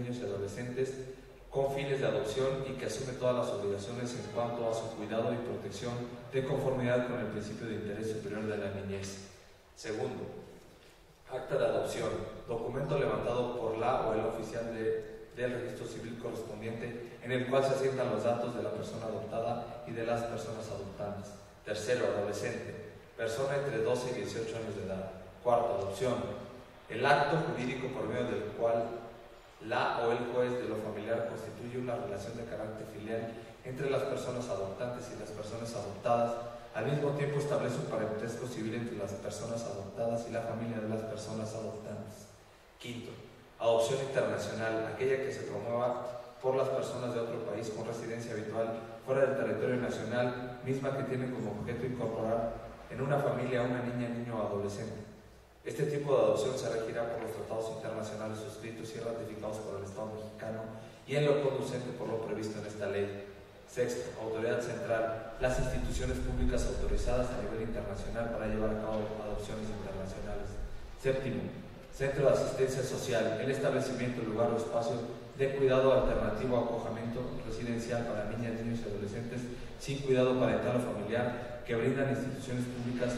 niños y adolescentes con fines de adopción y que asume todas las obligaciones en cuanto a su cuidado y protección de conformidad con el principio de interés superior de la niñez. Segundo, acta de adopción, documento levantado por la o el oficial del registro civil correspondiente en el cual se asientan los datos de la persona adoptada y de las personas adoptantes. Tercero, adolescente, persona entre 12 y 18 años de edad. Cuarto, adopción, el acto jurídico por medio del cual la o el juez de lo familiar constituye una relación de carácter filial entre las personas adoptantes y las personas adoptadas. Al mismo tiempo establece un parentesco civil entre las personas adoptadas y la familia de las personas adoptantes. Quinto, adopción internacional, aquella que se promueva por las personas de otro país con residencia habitual fuera del territorio nacional, misma que tiene como objeto incorporar en una familia a una niña, niño o adolescente. Este tipo de adopción se regirá por los tratados internacionales suscritos y ratificados por el Estado mexicano y en lo conducente por lo previsto en esta ley. Sexto, autoridad central, las instituciones públicas autorizadas a nivel internacional para llevar a cabo adopciones internacionales. Séptimo, centro de asistencia social, el establecimiento, lugar o espacio de cuidado alternativo a acogimiento residencial para niñas, niños y adolescentes sin cuidado parental o familiar que brindan instituciones públicas,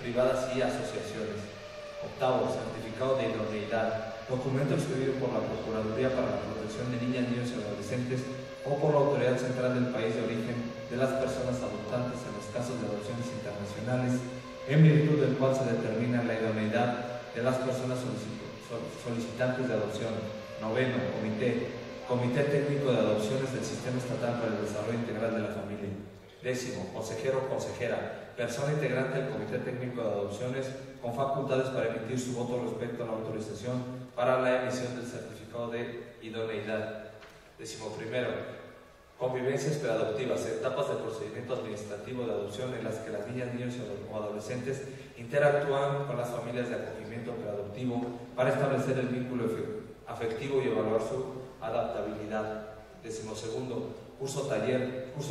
privadas y asociaciones. Octavo, certificado de idoneidad, documento expedido por la Procuraduría para la Protección de Niñas, Niños y Adolescentes o por la autoridad central del país de origen de las personas adoptantes en los casos de adopciones internacionales, en virtud del cual se determina la idoneidad de las personas solicitantes de adopción. Noveno, Comité Técnico de Adopciones del Sistema Estatal para el Desarrollo Integral de la Familia. Décimo, consejero o consejera, persona integrante del Comité Técnico de Adopciones con facultades para emitir su voto respecto a la autorización para la emisión del certificado de idoneidad. Décimo primero, convivencias preadoptivas, etapas del procedimiento administrativo de adopción en las que las niñas, niños o adolescentes interactúan con las familias de acogimiento preadoptivo para establecer el vínculo afectivo y evaluar su adaptabilidad. Décimo segundo, curso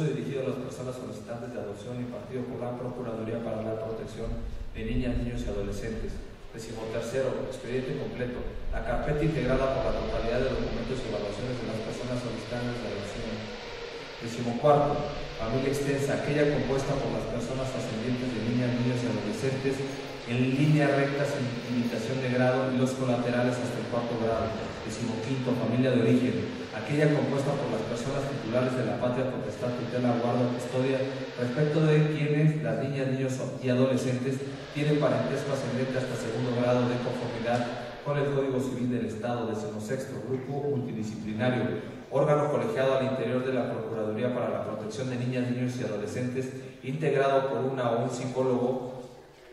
dirigido a las personas solicitantes de adopción impartido por la Procuraduría para la Protección de Niñas, Niños y Adolescentes. Décimo tercero, expediente completo, la carpeta integrada por la totalidad de documentos y evaluaciones de las personas solicitantes de adopción. Décimo cuarto, familia extensa, aquella compuesta por las personas ascendientes de niñas, niños y adolescentes en línea recta sin limitación de grado y los colaterales hasta el cuarto grado. Décimo quinto, familia de origen, aquella compuesta por las personas titulares de la patria potestad, tutela, guarda, custodia, respecto de quienes las niñas, niños y adolescentes tienen parentesco ascendente hasta segundo grado de conformidad con el Código Civil del Estado. Décimo sexto, grupo multidisciplinario, órgano colegiado al interior de la Procuraduría para la Protección de Niñas, Niños y Adolescentes, integrado por una o un psicólogo,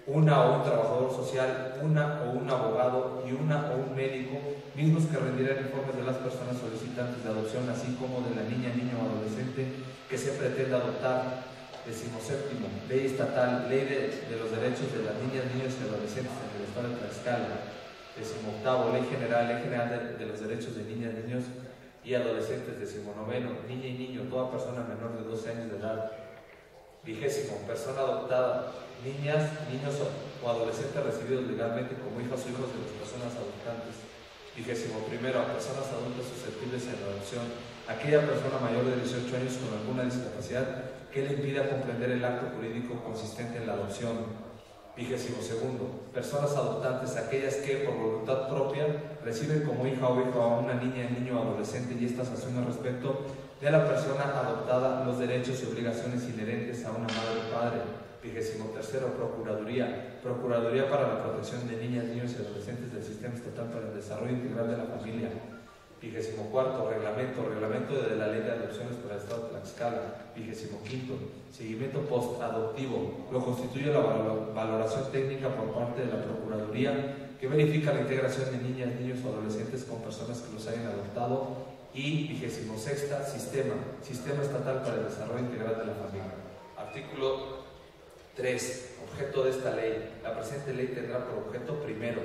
una o un trabajador social, una o un abogado y una o un médico, mismos que rendirán informes de las personas solicitantes de adopción, así como de la niña, niño o adolescente que se pretenda adoptar. Décimo séptimo, ley estatal, ley de los derechos de las niñas, niños y adolescentes en el Estado de Tlaxcala. Décimo octavo, ley general de los derechos de niñas, niños y adolescentes. Décimo noveno, niña y niño, toda persona menor de 12 años de edad. Vigésimo, persona adoptada, niñas, niños o adolescentes recibidos legalmente como hijas o hijos de las personas adoptantes. Vigésimo primero, a personas adultas susceptibles en la adopción, aquella persona mayor de 18 años con alguna discapacidad que le impida comprender el acto jurídico consistente en la adopción. Vigésimo segundo, personas adoptantes, aquellas que por voluntad propia reciben como hija o hijo a una niña, niño o adolescente y estas asumen respecto de la persona adoptada los derechos y obligaciones inherentes a una madre o padre. Vigésimo tercero, Procuraduría para la Protección de Niñas, Niños y Adolescentes del Sistema Estatal para el Desarrollo Integral de la Familia. Vigésimo cuarto, reglamento de la Ley de Adopciones para el Estado de Tlaxcala. Vigésimo quinto, seguimiento post-adoptivo. Lo constituye la valoración técnica por parte de la Procuraduría que verifica la integración de niñas, niños o adolescentes con personas que los hayan adoptado. Y vigésimo sexta, Sistema Estatal para el Desarrollo Integral de la Familia. Artículo 3. Objeto de esta ley. La presente ley tendrá por objeto primero,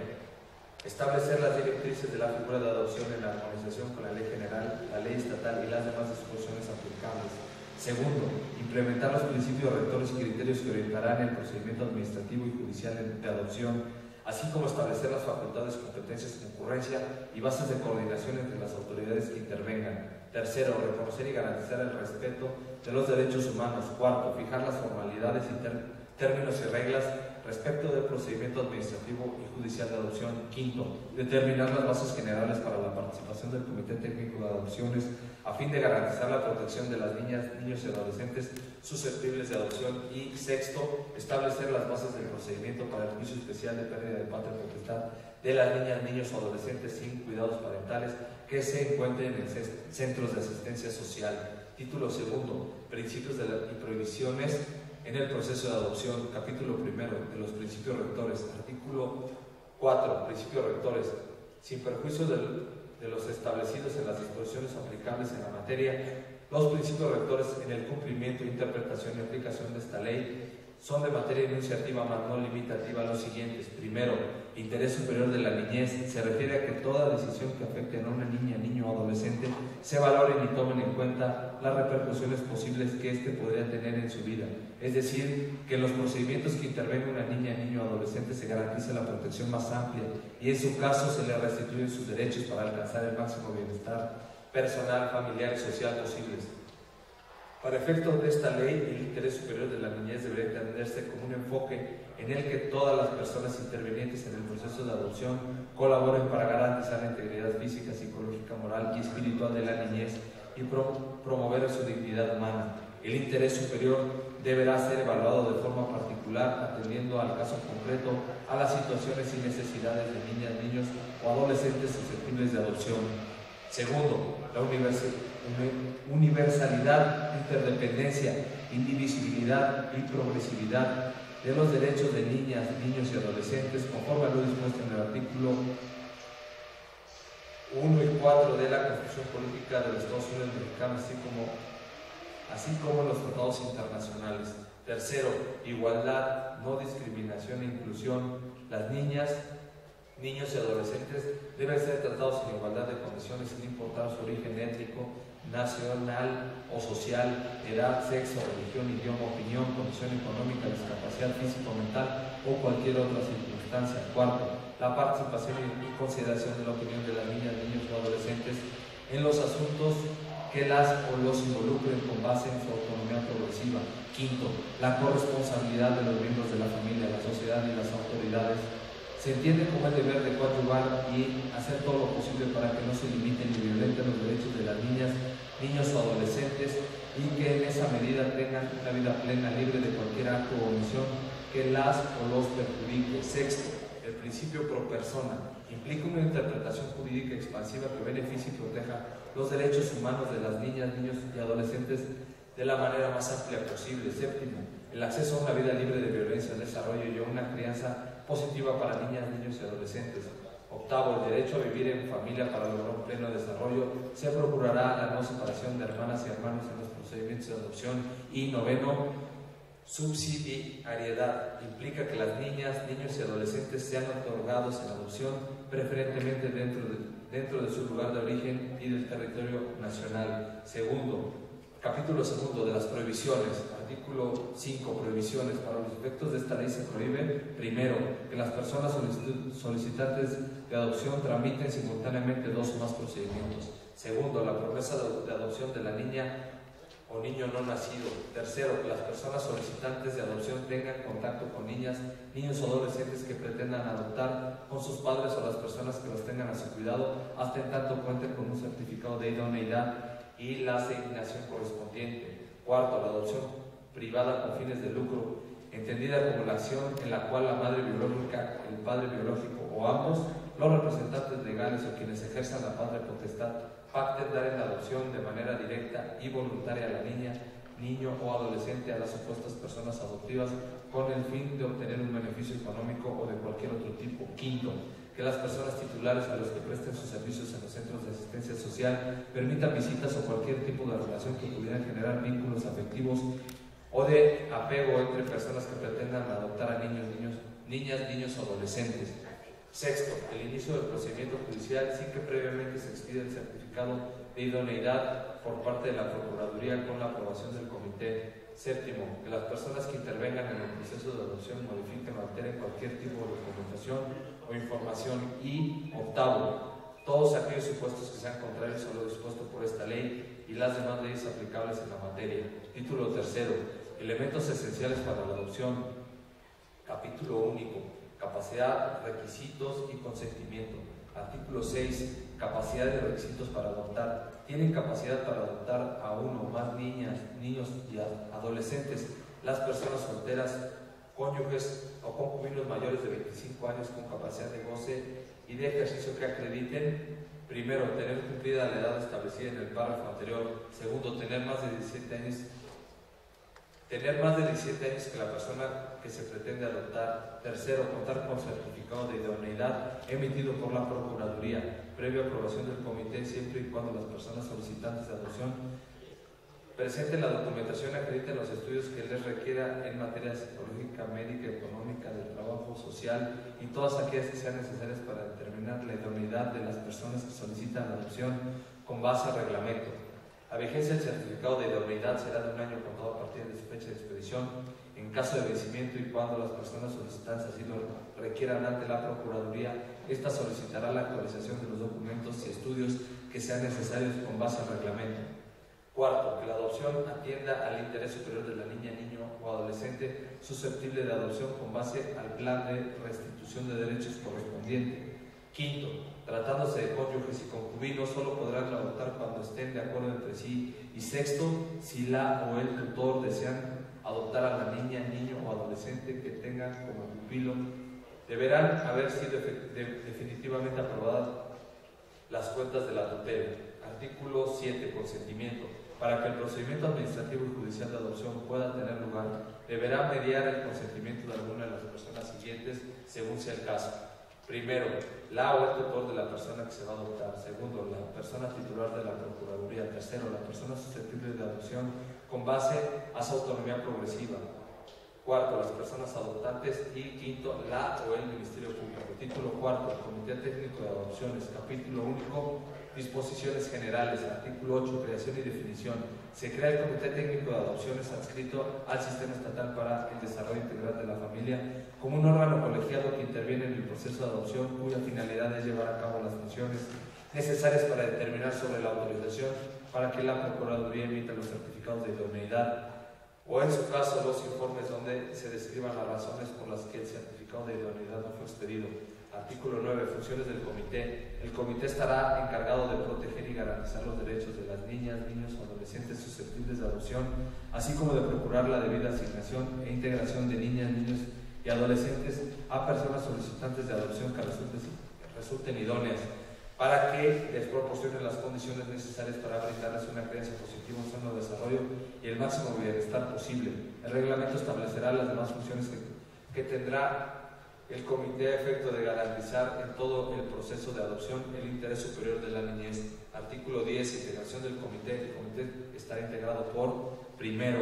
establecer las directrices de la figura de adopción en la armonización con la ley general, la ley estatal y las demás disposiciones aplicables. Segundo, implementar los principios rectores y criterios que orientarán el procedimiento administrativo y judicial de adopción, así como establecer las facultades, competencias, concurrencia y bases de coordinación entre las autoridades Tercero, reconocer y garantizar el respeto de los derechos humanos. Cuarto, fijar las formalidades y términos y reglas respecto del procedimiento administrativo y judicial de adopción. Quinto, determinar las bases generales para la participación del Comité Técnico de Adopciones a fin de garantizar la protección de las niñas, niños y adolescentes susceptibles de adopción. Y sexto, establecer las bases del procedimiento para el juicio especial de pérdida de patria potestad de las niñas, niños o adolescentes sin cuidados parentales que se encuentren en centros de asistencia social. Título segundo, principios y prohibiciones en el proceso de adopción. Capítulo primero, de los principios rectores. Artículo 4, principios rectores. Sin perjuicio de los establecidos en las disposiciones aplicables en la materia, los principios rectores en el cumplimiento, interpretación y aplicación de esta ley son de materia enunciativa, más no limitativa, los siguientes. Primero, interés superior de la niñez. Se refiere a que toda decisión que afecte a una niña, niño o adolescente se valoren y tomen en cuenta las repercusiones posibles que éste podría tener en su vida. Es decir, que en los procedimientos que intervenga una niña, niño o adolescente se garantice la protección más amplia y en su caso se le restituyen sus derechos para alcanzar el máximo bienestar personal, familiar y social posibles. Para efectos de esta ley, el interés superior de la niñez debería entenderse como un enfoque en el que todas las personas intervenientes en el proceso de adopción colaboren para garantizar la integridad física, psicológica, moral y espiritual de la niñez y promover su dignidad humana. El interés superior deberá ser evaluado de forma particular, atendiendo al caso concreto, a las situaciones y necesidades de niñas, niños o adolescentes susceptibles de adopción. Segundo, la universalidad, interdependencia, indivisibilidad y progresividad de los derechos de niñas, niños y adolescentes, conforme a lo dispuesto en el artículo 1 y 4 de la Constitución Política de los Estados Unidos Mexicanos, así como los tratados internacionales. Tercero, igualdad, no discriminación e inclusión. Las niñas, niños y adolescentes deben ser tratados en igualdad de condiciones sin importar su origen étnico, nacional o social, edad, sexo, religión, idioma, opinión, condición económica, discapacidad físico-mental o cualquier otra circunstancia. Cuarto, la participación y consideración de la opinión de las niñas, niños o adolescentes en los asuntos que las o los involucren con base en su autonomía progresiva. Quinto, la corresponsabilidad de los miembros de la familia, la sociedad y las autoridades. Se entiende como el deber de coadyuvar y hacer todo lo posible para que no se limiten ni violenten los derechos de las niñas, niños o adolescentes y que en esa medida tengan una vida plena, libre de cualquier acto o omisión que las o los perjudique. Sexto, el principio pro persona implica una interpretación jurídica expansiva que beneficie y proteja los derechos humanos de las niñas, niños y adolescentes de la manera más amplia posible. Séptimo, el acceso a una vida libre de violencia, desarrollo y a una crianza positiva para niñas, niños y adolescentes. Octavo, el derecho a vivir en familia para lograr un pleno desarrollo. Se procurará la no separación de hermanas y hermanos en los procedimientos de adopción. Y noveno, subsidiariedad. Implica que las niñas, niños y adolescentes sean otorgados en adopción, preferentemente dentro de su lugar de origen y del territorio nacional. Segundo, capítulo segundo de las prohibiciones. Artículo 5, prohibiciones. Para los efectos de esta ley se prohíbe, primero, que las personas solicitantes de adopción tramiten simultáneamente dos o más procedimientos. Segundo, la promesa de adopción de la niña o niño no nacido. Tercero, que las personas solicitantes de adopción tengan contacto con niñas, niños o adolescentes que pretendan adoptar con sus padres o las personas que los tengan a su cuidado, hasta en tanto cuenten con un certificado de idoneidad y la asignación correspondiente. Cuarto, la adopción privada con fines de lucro, entendida como la acción en la cual la madre biológica, el padre biológico o ambos, los representantes legales o quienes ejerzan la patria potestad, pacten dar en adopción de manera directa y voluntaria a la niña, niño o adolescente a las supuestas personas adoptivas con el fin de obtener un beneficio económico o de cualquier otro tipo. Quinto, que las personas titulares a los que presten sus servicios en los centros de asistencia social permitan visitas o cualquier tipo de relación que pudieran generar vínculos afectivos o de apego entre personas que pretendan adoptar a niños, niñas, niños o adolescentes. Sexto, el inicio del procedimiento judicial sin que previamente se expida el certificado de idoneidad por parte de la Procuraduría con la aprobación del comité. Séptimo, que las personas que intervengan en el proceso de adopción modifiquen o alteren cualquier tipo de documentación o información. Y octavo, todos aquellos supuestos que sean contrarios a lo dispuesto por esta ley y las demás leyes aplicables en la materia. Título tercero, elementos esenciales para la adopción. Capítulo único, capacidad, requisitos y consentimiento. Artículo 6, capacidad y requisitos para adoptar. Tienen capacidad para adoptar a uno o más niñas, niños y adolescentes las personas solteras, cónyuges o concubinos mayores de 25 años con capacidad de goce y de ejercicio que acrediten: primero, tener cumplida la edad establecida en el párrafo anterior; segundo, tener más de 17 años que la persona que se pretende adoptar; tercero, contar con certificado de idoneidad emitido por la Procuraduría, previa aprobación del comité, siempre y cuando las personas solicitantes de adopción presenten la documentación, acrediten los estudios que les requiera en materia psicológica, médica, económica, de trabajo, social y todas aquellas que sean necesarias para determinar la idoneidad de las personas que solicitan la adopción con base al reglamento. La vigencia del certificado de idoneidad será de 1 año contado a partir de su fecha de expedición. En caso de vencimiento y cuando las personas solicitantes así lo requieran ante la Procuraduría, esta solicitará la actualización de los documentos y estudios que sean necesarios con base al reglamento. Cuarto, que la adopción atienda al interés superior de la niña, niño o adolescente susceptible de adopción con base al plan de restitución de derechos correspondiente. Quinto, tratándose de cónyuges y concubinos, solo podrán adoptar cuando estén de acuerdo entre sí. Y sexto, si la o el tutor desean adoptar a la niña, niño o adolescente que tengan como pupilo, deberán haber sido definitivamente aprobadas las cuentas de la tutela. Artículo 7. Consentimiento. Para que el procedimiento administrativo y judicial de adopción pueda tener lugar, deberá mediar el consentimiento de alguna de las personas siguientes, según sea el caso. Primero, la o el tutor de la persona que se va a adoptar. Segundo, la persona titular de la Procuraduría. Tercero, la persona susceptible de adopción con base a su autonomía progresiva. Cuarto, las personas adoptantes. Y quinto, la o el Ministerio Público. Título cuarto, Comité Técnico de Adopciones. Capítulo único, disposiciones generales. Artículo 8, creación y definición. Se crea el Comité Técnico de Adopciones adscrito al Sistema Estatal para el Desarrollo Integral de la Familia como un órgano colegiado que interviene en el proceso de adopción, cuya finalidad es llevar a cabo las funciones necesarias para determinar sobre la autorización para que la Procuraduría emita los certificados de idoneidad o, en su caso, los informes donde se describan las razones por las que el certificado de idoneidad no fue expedido. Artículo 9. Funciones del comité. El comité estará encargado de proteger y garantizar los derechos de las niñas, niños o adolescentes susceptibles de adopción, así como de procurar la debida asignación e integración de niñas, niños y adolescentes a personas solicitantes de adopción que resulten idóneas, para que les proporcionen las condiciones necesarias para brindarles una crianza positiva, un sano desarrollo y el máximo bienestar posible. El reglamento establecerá las demás funciones que tendrá el comité a efecto de garantizar en todo el proceso de adopción el interés superior de la niñez. Artículo 10. Integración del comité. El comité estará integrado por, primero,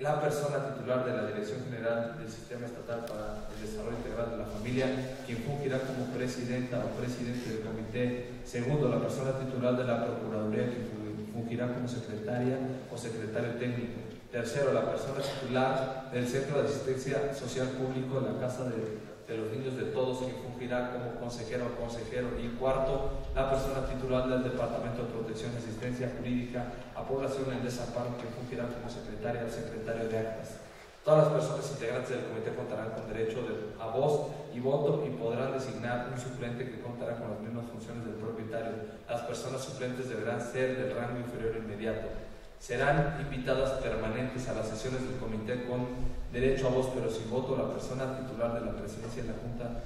la persona titular de la Dirección General del Sistema Estatal para el Desarrollo Integral de la Familia, quien fungirá como presidenta o presidente del comité. Segundo, la persona titular de la Procuraduría, quien fungirá como secretaria o secretario técnico. Tercero, la persona titular del Centro de Asistencia Social Público en la Casa de los Niños de Todos, quien fungirá como consejero o consejero. Y cuarto, la persona titular del Departamento de Protección y Asistencia Jurídica a Población en Desamparo, quien fungirá como secretaria o secretario de actas. Todas las personas integrantes del comité contarán con derecho a voz y voto y podrán designar un suplente que contará con las mismas funciones del propietario. Las personas suplentes deberán ser del rango inferior inmediato. Serán invitadas permanentes a las sesiones del comité con derecho a voz pero sin voto la persona titular de la presidencia de la Junta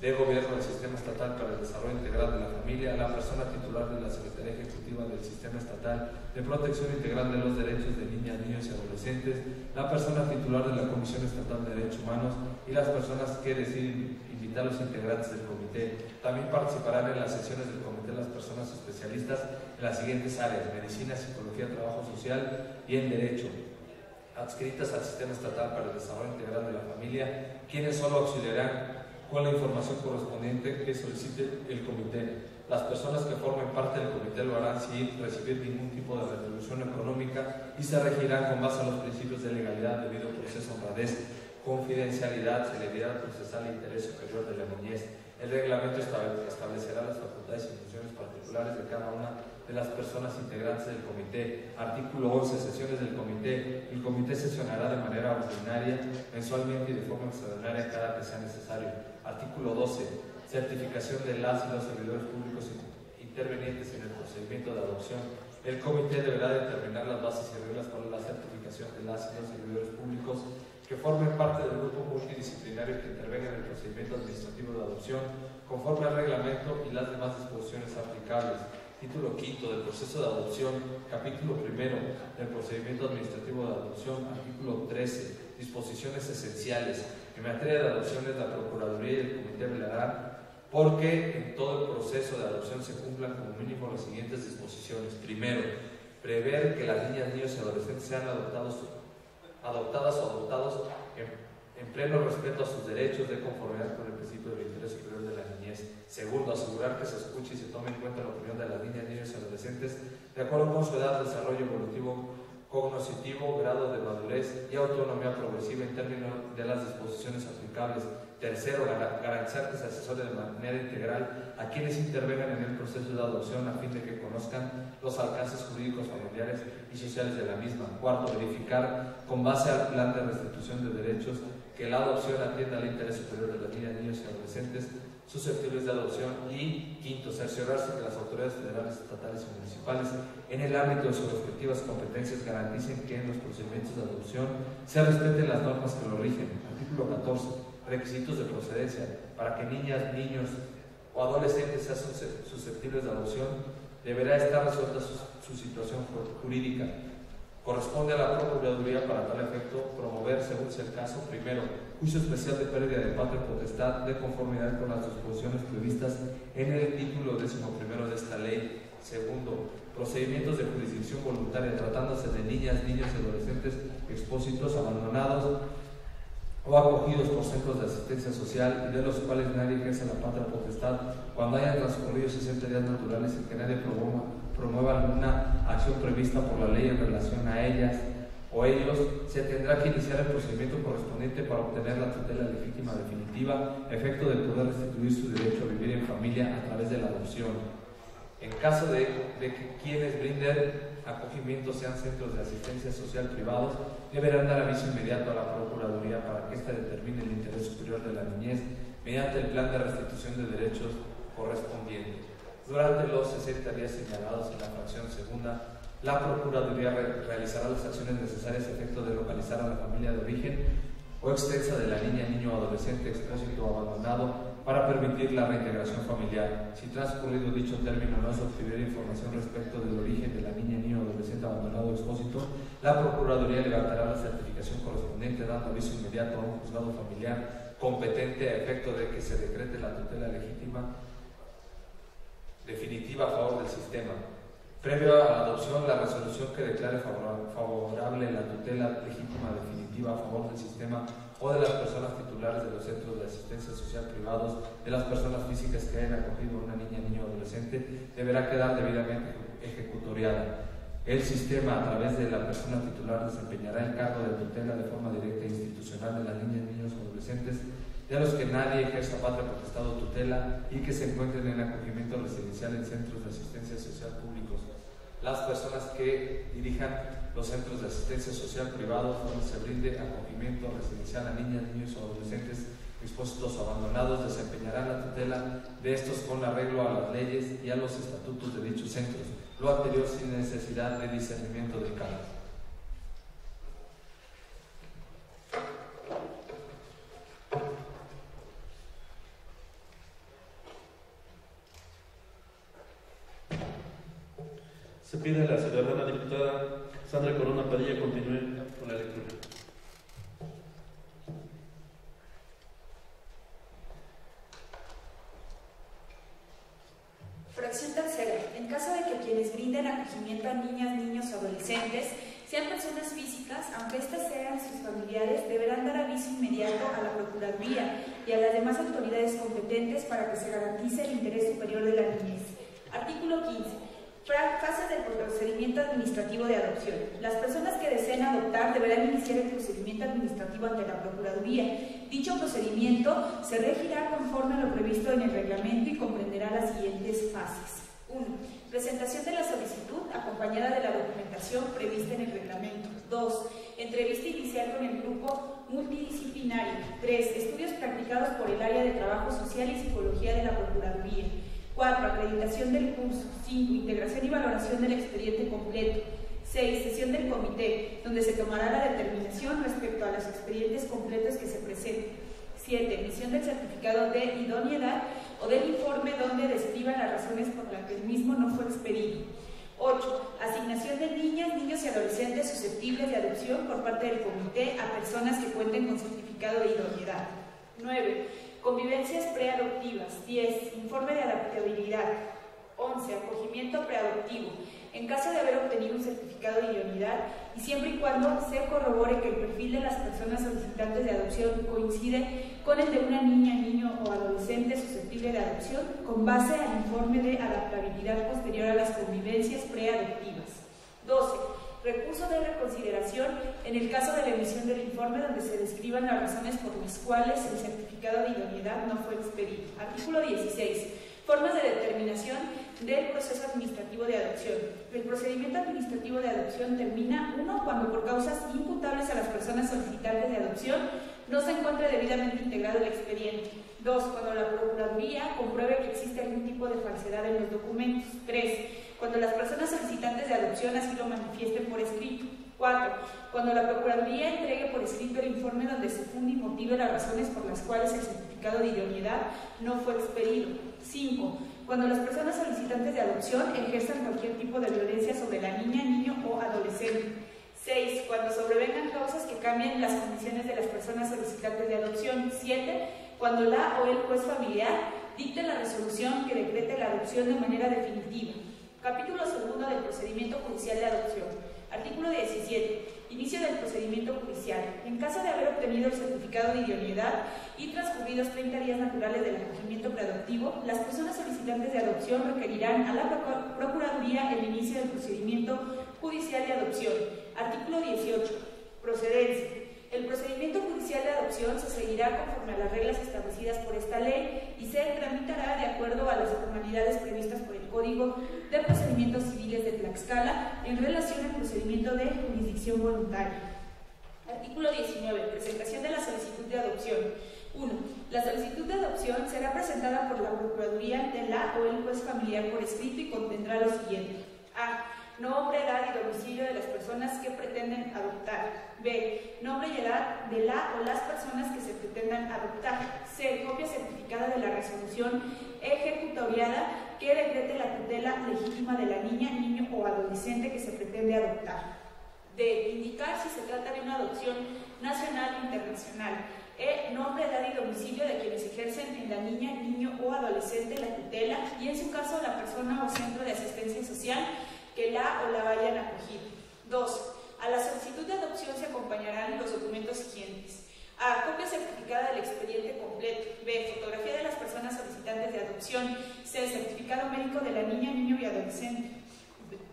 de Gobierno del Sistema Estatal para el Desarrollo Integral de la Familia, la persona titular de la Secretaría Ejecutiva del Sistema Estatal de Protección Integral de los Derechos de Niñas, Niños y Adolescentes, la persona titular de la Comisión Estatal de Derechos Humanos y las personas que deciden invitar a los integrantes del comité. También participarán en las sesiones del comité las personas especialistas en las siguientes áreas: medicina, psicología, trabajo social y en derecho, adscritas al Sistema Estatal para el Desarrollo Integral de la Familia, quienes solo auxiliarán con la información correspondiente que solicite el comité. Las personas que formen parte del comité lo harán sin recibir ningún tipo de retribución económica y se regirán con base a los principios de legalidad, debido proceso, honradez, confidencialidad, celeridad procesal e interés superior de la niñez. El reglamento establecerá las facultades y funciones particulares de cada una de las personas integrantes del comité. Artículo 11. Sesiones del comité. El comité sesionará de manera ordinaria, mensualmente y de forma extraordinaria cada que sea necesario. Artículo 12. Certificación de las y los servidores públicos intervenientes en el procedimiento de adopción. El comité deberá determinar las bases y reglas para la certificación de las y los servidores públicos que formen parte del grupo multidisciplinario que intervenga en el procedimiento administrativo de adopción, conforme al reglamento y las demás disposiciones aplicables. Título quinto del proceso de adopción. Capítulo primero del procedimiento administrativo de adopción. Artículo 13. Disposiciones esenciales. En materia de adopciones, la Procuraduría y el Comité velarán porque en todo el proceso de adopción se cumplan como mínimo las siguientes disposiciones. Primero, prever que las niñas, niños y adolescentes sean adoptadas o adoptados en pleno respeto a sus derechos de conformidad con el principio del interés superior de la niñez. Segundo, asegurar que se escuche y se tome en cuenta la opinión de las niñas, niños y adolescentes de acuerdo con su edad, desarrollo evolutivo, cognoscitivo, grado de madurez y autonomía progresiva en términos de las disposiciones aplicables. Tercero, garantizar que se asesore de manera integral a quienes intervengan en el proceso de adopción a fin de que conozcan los alcances jurídicos, familiares y sociales de la misma. Cuarto, verificar con base al plan de restitución de derechos que la adopción atienda al interés superior de las niñas, niños y adolescentes susceptibles de adopción. Y quinto, cerciorarse que las autoridades federales, estatales y municipales en el ámbito de sus respectivas competencias garanticen que en los procedimientos de adopción se respeten las normas que lo rigen. Artículo 14. Requisitos de procedencia. Para que niñas, niños o adolescentes sean susceptibles de adopción, deberá estar resuelta su situación jurídica. Corresponde a la Procuraduría para tal efecto promover, según sea el caso, primero, juicio especial de pérdida de patria potestad de conformidad con las disposiciones previstas en el título 11º de esta ley. Segundo, procedimientos de jurisdicción voluntaria tratándose de niñas, niños y adolescentes expósitos, abandonados o acogidos por centros de asistencia social y de los cuales nadie ejerce la patria potestad cuando hayan transcurrido 60 días naturales y que nadie promueva alguna acción prevista por la ley en relación a ellas o ellos, se tendrá que iniciar el procedimiento correspondiente para obtener la tutela legítima definitiva, efecto de poder restituir su derecho a vivir en familia a través de la adopción. En caso de que quienes brinden acogimiento sean centros de asistencia social privados, deberán dar aviso inmediato a la Procuraduría para que ésta determine el interés superior de la niñez mediante el plan de restitución de derechos correspondiente. Durante los 60 días señalados en la fracción segunda, la Procuraduría realizará las acciones necesarias a efecto de localizar a la familia de origen o extensa de la niña, niño o adolescente expósito o abandonado para permitir la reintegración familiar. Si transcurrido dicho término no se obtuviera información respecto del origen de la niña, niño o adolescente abandonado o expósito, la Procuraduría levantará la certificación correspondiente dando aviso inmediato a un juzgado familiar competente a efecto de que se decrete la tutela legítima definitiva a favor del sistema. Previo a la adopción, la resolución que declare favorable la tutela legítima definitiva a favor del sistema o de las personas titulares de los centros de asistencia social privados, de las personas físicas que hayan acogido a una niña, niño o adolescente, deberá quedar debidamente ejecutoriada. El sistema, a través de la persona titular, desempeñará el cargo de tutela de forma directa e institucional de las niñas, niños o adolescentes de los que nadie ejerza patria potestad o tutela y que se encuentren en acogimiento residencial en centros de asistencia social públicos. Las personas que dirijan los centros de asistencia social privados donde se brinde acogimiento residencial a niñas, niños o adolescentes expósitos o abandonados desempeñarán la tutela de estos con arreglo a las leyes y a los estatutos de dichos centros, lo anterior sin necesidad de discernimiento del cargo. Se pide a la ciudadana diputada Sandra Corona Padilla continúe con la lectura. Fracción tercera. En caso de que quienes brinden acogimiento a niñas, niños o adolescentes sean personas físicas, aunque éstas sean sus familiares, deberán dar aviso inmediato a la Procuraduría y a las demás autoridades competentes para que se garantice el interés superior de la niñez. Artículo 15. Fases del procedimiento administrativo de adopción. Las personas que deseen adoptar deberán iniciar el procedimiento administrativo ante la Procuraduría, Dicho procedimiento se regirá conforme a lo previsto en el reglamento y comprenderá las siguientes fases. 1. Presentación de la solicitud acompañada de la documentación prevista en el reglamento. 2. Entrevista inicial con el grupo multidisciplinario. 3. Estudios practicados por el área de Trabajo Social y Psicología de la Procuraduría. 4. Acreditación del curso. 5. Integración y valoración del expediente completo. 6. Sesión del comité, donde se tomará la determinación respecto a los expedientes completos que se presenten. 7. Emisión del certificado de idoneidad o del informe donde describan las razones por las que el mismo no fue expedido. 8. Asignación de niñas, niños y adolescentes susceptibles de adopción por parte del comité a personas que cuenten con certificado de idoneidad. 9. Convivencias preadoptivas. 10. Informe de adaptabilidad. 11. Acogimiento preadoptivo. En caso de haber obtenido un certificado de idoneidad y siempre y cuando se corrobore que el perfil de las personas solicitantes de adopción coincide con el de una niña, niño o adolescente susceptible de adopción, con base al informe de adaptabilidad posterior a las convivencias preadoptivas. 12. Recurso de reconsideración en el caso de la emisión del informe donde se describan las razones por las cuales el certificado de idoneidad no fue expedido. Artículo 16. Formas de determinación del proceso administrativo de adopción. El procedimiento administrativo de adopción termina 1. Cuando por causas imputables a las personas solicitantes de adopción no se encuentre debidamente integrado el expediente. 2. Cuando la Procuraduría compruebe que existe algún tipo de falsedad en los documentos. 3. Cuando las personas solicitantes de adopción así lo manifiesten por escrito. 4. Cuando la Procuraduría entregue por escrito el informe donde se funde y motive las razones por las cuales el certificado de idoneidad no fue expedido. 5. Cuando las personas solicitantes de adopción ejerzan cualquier tipo de violencia sobre la niña, niño o adolescente. 6. Cuando sobrevengan causas que cambien las condiciones de las personas solicitantes de adopción. 7. Cuando la o el juez familiar dicte la resolución que decrete la adopción de manera definitiva. Capítulo 2 del procedimiento judicial de adopción. Artículo 17. Inicio del procedimiento judicial. En caso de haber obtenido el certificado de idoneidad y transcurridos 30 días naturales del acogimiento preadoptivo, las personas solicitantes de adopción requerirán a la Procuraduría el inicio del procedimiento judicial de adopción. Artículo 18. Procedencia. El procedimiento judicial de adopción se seguirá conforme a las reglas establecidas por esta ley y se tramitará de acuerdo a las formalidades previstas por el Código de Procedimientos Civiles de Tlaxcala en relación al procedimiento de jurisdicción voluntaria. Artículo 19. Presentación de la solicitud de adopción. 1. La solicitud de adopción será presentada por la Procuraduría ante la o el juez familiar por escrito y contendrá lo siguiente. A. Nombre, edad y domicilio de las personas que pretenden adoptar. B. Nombre y edad de la o las personas que se pretendan adoptar. C. Copia certificada de la resolución ejecutoriada que decrete la tutela legítima de la niña, niño o adolescente que se pretende adoptar. D. Indicar si se trata de una adopción nacional o internacional. E. Nombre, edad y domicilio de quienes ejercen en la niña, niño o adolescente la tutela y en su caso la persona o centro de asistencia social que la o la vayan a acoger. 2. A la solicitud de adopción se acompañarán los documentos siguientes. A. Copia certificada del expediente completo. B. Fotografía de las personas solicitantes de adopción. C. Certificado médico de la niña, niño y adolescente.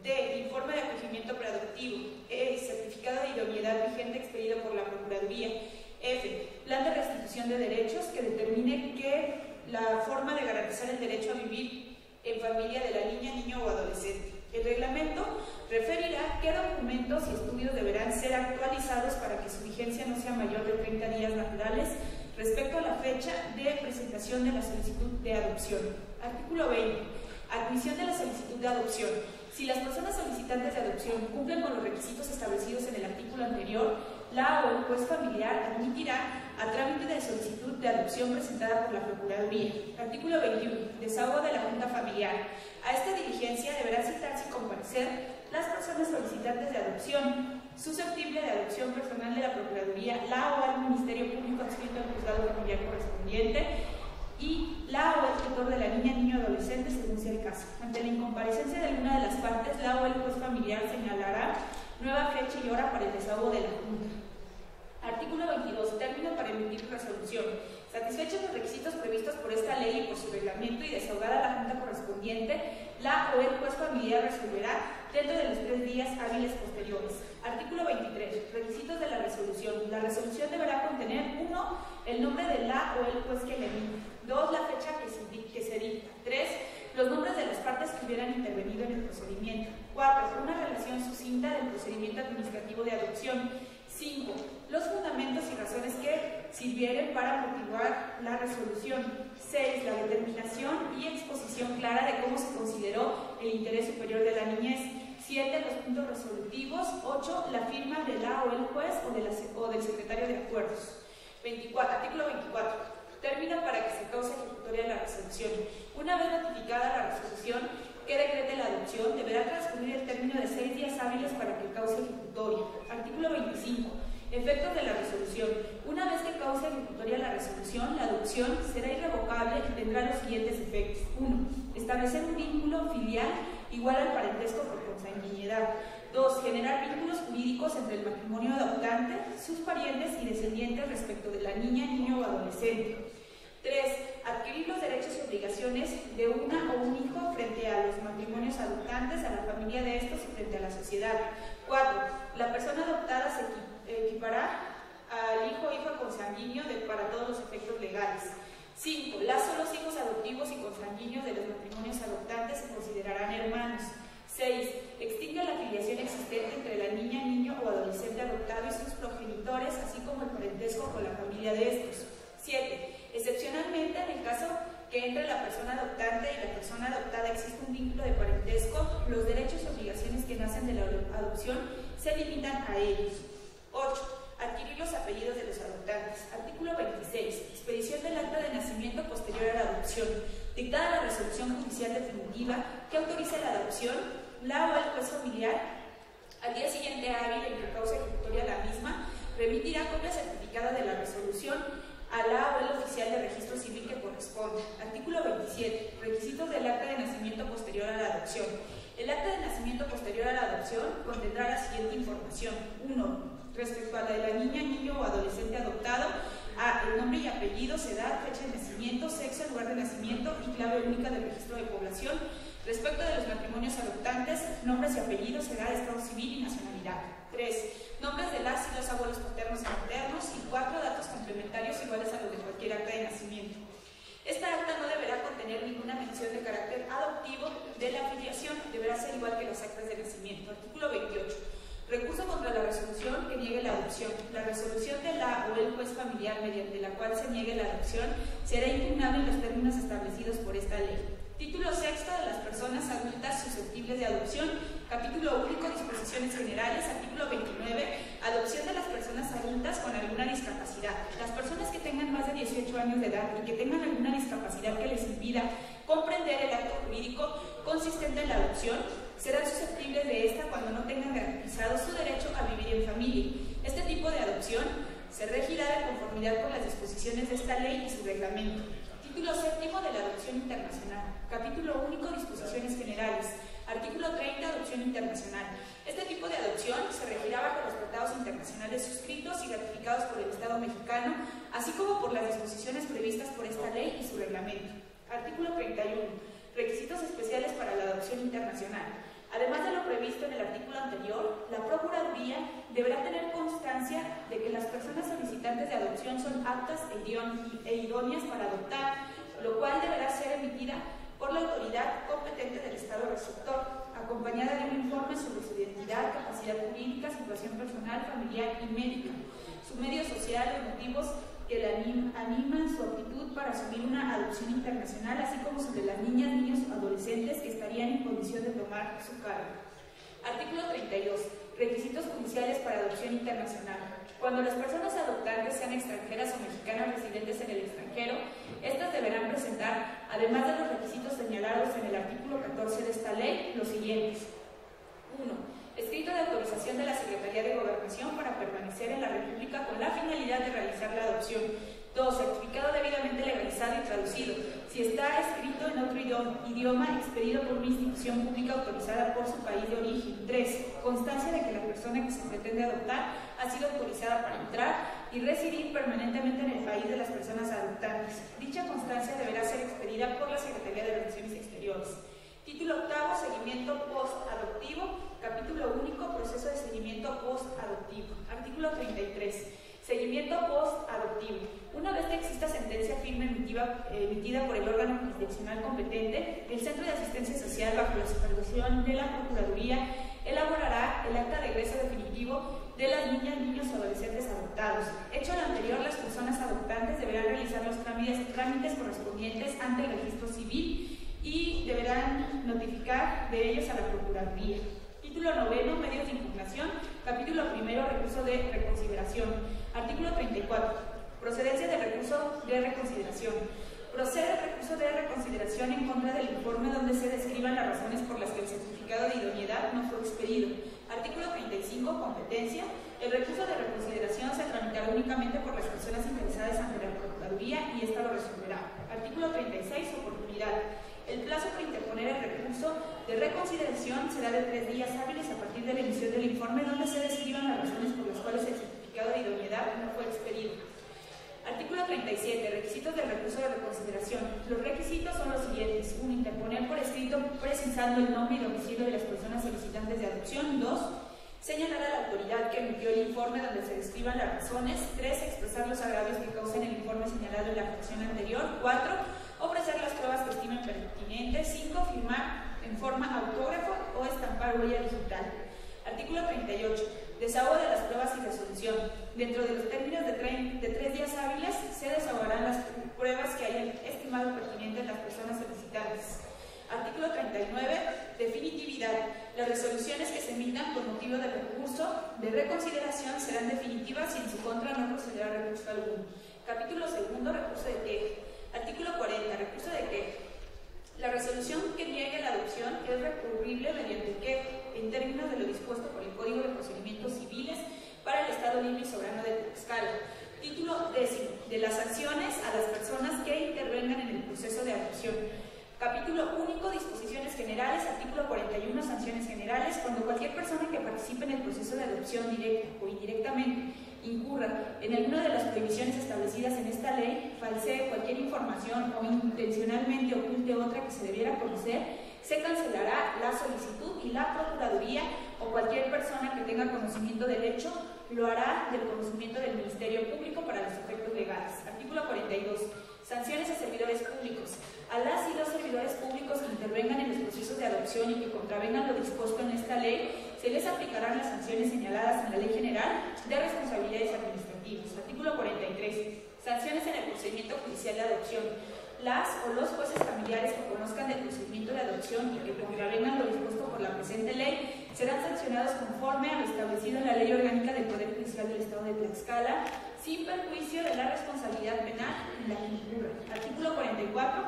D. Informe de acogimiento preadoptivo. E. Certificado de idoneidad vigente expedido por la Procuraduría. F. Plan de restitución de derechos que determine que la forma de garantizar el derecho a vivir en familia de la niña, niño o adolescente. El reglamento referirá qué documentos y estudios deberán ser actualizados para que su vigencia no sea mayor de 30 días naturales respecto a la fecha de presentación de la solicitud de adopción. Artículo 20. Admisión de la solicitud de adopción. Si las personas solicitantes de adopción cumplen con los requisitos establecidos en el artículo anterior, la o el juez familiar admitirá a trámite de solicitud de adopción presentada por la Procuraduría. Artículo 21. Desahogo de la Junta Familiar. A esta diligencia deberán citarse y comparecer las personas solicitantes de adopción, susceptible de adopción personal de la Procuraduría, la o al Ministerio Público adscrito al juzgado familiar correspondiente y la o el tutor de la niña, niño o adolescente según sea el caso. Ante la incomparecencia de alguna de las partes, la o el juez familiar señalará nueva fecha y hora para el desahogo de la Junta. Artículo 22. Término para emitir resolución. Satisfechos los requisitos previstos por esta ley y por su reglamento y desahogada la Junta correspondiente, la o el juez familiar resolverá dentro de los 3 días hábiles posteriores. Artículo 23. Requisitos de la resolución. resolución. La resolución deberá contener 1. El nombre de la o el juez que le emite. 2. La fecha que se dicta. 3. Los nombres de las partes que hubieran intervenido en el procedimiento. 4. Una relación sucinta del procedimiento administrativo de adopción. 5. Los fundamentos y razones que sirvieren para motivar la resolución. 6. La determinación y exposición clara de cómo se consideró el interés superior de la niñez. 7. Los puntos resolutivos. 8. La firma de la o el juez o del secretario de acuerdos. Artículo 24. Término para que se cause ejecutoria la resolución. Una vez notificada la resolución que decrete la adopción, deberá transcurrir el término de 6 días hábiles para que cause ejecutoria. Artículo 25. Efectos de la resolución. Una vez que cause ejecutoria la resolución, la adopción será irrevocable y tendrá los siguientes efectos. 1. Establecer un vínculo filial igual al parentesco por consanguinidad. 2. Generar vínculos jurídicos entre el matrimonio adoptante, sus parientes y descendientes respecto de la niña, niño o adolescente. 3. Adquirir los derechos y obligaciones de una o un hijo frente a los matrimonios adoptantes, a la familia de estos y frente a la sociedad. 4. La persona adoptada se equipará al hijo o hija consanguíneo para todos los efectos legales. 5. Los hijos adoptivos y consanguíneos de los matrimonios adoptantes se considerarán hermanos. 6. Extingue la filiación existente entre la niña, niño o adolescente adoptado y sus progenitores, así como el parentesco con la familia de estos. 7. Excepcionalmente, en el caso que entre la persona adoptante y la persona adoptada existe un vínculo de parentesco, los derechos y obligaciones que nacen de la adopción se limitan a ellos. 8. Adquirir los apellidos de los adoptantes. Artículo 26. Expedición del acta de nacimiento posterior a la adopción. Dictada la resolución judicial definitiva que autorice la adopción, la o el juez familiar, al día siguiente hábil en que cause ejecutoria la misma, remitirá copia certificada de la resolución a la o el oficial de registro civil que corresponde. Artículo 27. Requisitos del acta de nacimiento posterior a la adopción. El acta de nacimiento posterior a la adopción contendrá la siguiente información. 1. Respecto a la de la niña, niño o adolescente adoptado, a. El nombre y apellidos, edad, fecha de nacimiento, sexo, lugar de nacimiento y clave única del registro de población. Respecto de los matrimonios adoptantes, nombres y apellidos, edad, estado civil y nacionalidad. 3. Nombres de las y los abuelos paternos y maternos. Y 4. Datos complementarios iguales a los de cualquier acta de nacimiento. Esta acta no deberá contener ninguna mención de carácter adoptivo de la afiliación, deberá ser igual que las actas de nacimiento. Artículo 28. Recurso contra la resolución que niegue la adopción. La resolución de la o el juez familiar mediante la cual se niegue la adopción será impugnable en los términos establecidos por esta ley. Título sexto de las personas adultas susceptibles de adopción. Capítulo único, disposiciones generales. Artículo 29. Adopción de las personas adultas con alguna discapacidad. Las personas que tengan más de 18 años de edad y que tengan alguna discapacidad que les impida comprender el acto jurídico consistente en la adopción serán susceptibles de esta cuando no tengan garantizado su derecho a vivir en familia. Este tipo de adopción se regirá de conformidad con las disposiciones de esta ley y su reglamento. Título séptimo de la adopción internacional. Capítulo único, disposiciones generales. Artículo 30, adopción internacional. Este tipo de adopción se regirá bajo los tratados internacionales suscritos y ratificados por el Estado mexicano, así como por las disposiciones previstas por esta ley y su reglamento. Artículo 31. Requisitos especiales para la adopción internacional. Además de lo previsto en el artículo anterior, la Procuraduría deberá tener constancia de que las personas solicitantes de adopción son aptas e idóneas para adoptar, lo cual deberá ser emitida por la autoridad competente del Estado receptor, acompañada de un informe sobre su identidad, capacidad jurídica, situación personal, familiar y médica, su medio social y motivos que le animan su aptitud para asumir una adopción internacional, así como sobre las niñas, niños o adolescentes que estarían en condición de tomar su cargo. Artículo 32. Requisitos judiciales para adopción internacional. Cuando las personas adoptantes sean extranjeras o mexicanas residentes en el extranjero, estas deberán presentar, además de los requisitos señalados en el artículo 14 de esta ley, los siguientes. 1. Escrito de autorización de la Secretaría de Gobernación para permanecer en la República con la finalidad de realizar la adopción. 2. Certificado debidamente legalizado y traducido. Si está escrito en otro idioma, expedido por una institución pública autorizada por su país de origen. 3. Constancia de que la persona que se pretende adoptar ha sido autorizada para entrar y residir permanentemente en el país de las personas adoptantes. Dicha constancia deberá ser expedida por la Secretaría de Relaciones Exteriores. Título octavo, seguimiento post-adoptivo. Capítulo único, proceso de seguimiento post-adoptivo. Artículo 33. firme emitida por el órgano jurisdiccional competente, el Centro de Asistencia Social, bajo la supervisión de la Procuraduría, elaborará el acta de egreso definitivo de las niñas, niños y adolescentes adoptados. Hecho lo anterior, las personas adoptantes deberán realizar los trámites correspondientes ante el registro civil y deberán notificar de ellos a la Procuraduría. Título 9, medios de impugnación. Capítulo 1, recurso de reconsideración. Artículo 34. Procedencia del recurso de reconsideración. Procede el recurso de reconsideración en contra del informe donde se describan las razones por las que el certificado de idoneidad no fue expedido. Artículo 35. Competencia. El recurso de reconsideración se tramitará únicamente por las personas interesadas ante la Procuraduría y ésta lo resolverá. Artículo 36. Oportunidad. El plazo para interponer el recurso de reconsideración será de 3 días hábiles a partir de la emisión del informe donde se describan las razones por las cuales el certificado de idoneidad no fue expedido. Artículo 37. Requisitos del recurso de reconsideración. Los requisitos son los siguientes. 1. Interponer por escrito precisando el nombre y domicilio de las personas solicitantes de adopción. 2. Señalar a la autoridad que emitió el informe donde se describan las razones. 3. Expresar los agravios que causen el informe señalado en la fracción anterior. 4. Ofrecer las pruebas que estimen pertinentes. 5. Firmar en forma autógrafo o estampar huella digital. Artículo 38. Desahogo de las pruebas y resolución. Dentro de los términos de 3 días hábiles se desahogarán las pruebas que hayan estimado pertinentes las personas solicitantes. Artículo 39. Definitividad. Las resoluciones que se emitan por motivo del recurso de reconsideración serán definitivas y en su contra no procederá recurso alguno. Capítulo 2. Recurso de queja. Artículo 40. Recurso de queja. La resolución que niegue la adopción es recurrible mediante queja en términos de lo dispuesto por el Código de Procedimientos Civiles para el Estado Libre y Soberano de Tlaxcala. Título 10. De las sanciones a las personas que intervengan en el proceso de adopción. Capítulo único. Disposiciones generales. Artículo 41. Sanciones generales. Cuando cualquier persona que participe en el proceso de adopción directa o indirectamente incurra en alguna de las prohibiciones establecidas en esta ley, falsee cualquier información o intencionalmente oculte otra que se debiera conocer, se cancelará la solicitud y la Procuraduría o cualquier persona que tenga conocimiento del hecho lo hará del conocimiento del Ministerio Público para los efectos legales. Artículo 42. Sanciones a servidores públicos. A las y los servidores públicos que intervengan en los procesos de adopción y que contravengan lo dispuesto en esta ley, se les aplicarán las sanciones señaladas en la Ley General de Responsabilidades Administrativas. Artículo 43. Sanciones en el procedimiento judicial de adopción. Las o los jueces familiares que conozcan del procedimiento de adopción y que contravengan lo dispuesto por la presente ley serán sancionados conforme a lo establecido en la Ley Orgánica del Poder Judicial del Estado de Tlaxcala, sin perjuicio de la responsabilidad penal en la que incurra. Artículo 44.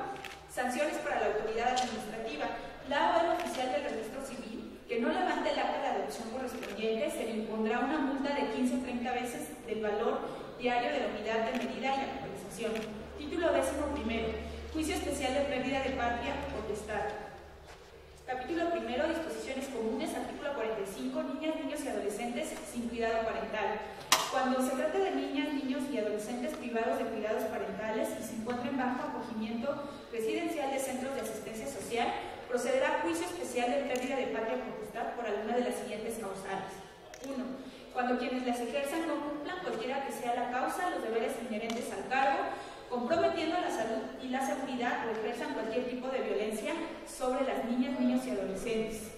Sanciones para la autoridad administrativa. La o el oficial del registro civil que no levante el acta de adopción correspondiente se le impondrá una multa de 15 o 30 veces del valor diario de la unidad de medida y actualización. Título 11. Juicio especial de pérdida de patria o potestad. Capítulo 1. Disposiciones comunes. Artículo 45. Niñas, niños y adolescentes sin cuidado parental. Cuando se trate de niñas, niños y adolescentes privados de cuidados parentales y se encuentren bajo acogimiento residencial de centros de asistencia social, procederá juicio especial de pérdida de patria o potestad por alguna de las siguientes causales. 1. Cuando quienes las ejerzan no cumplan, cualquiera que sea la causa, los deberes inherentes al cargo, comprometiendo la salud y la seguridad o ejerzan cualquier tipo de violencia sobre las niñas, niños y adolescentes.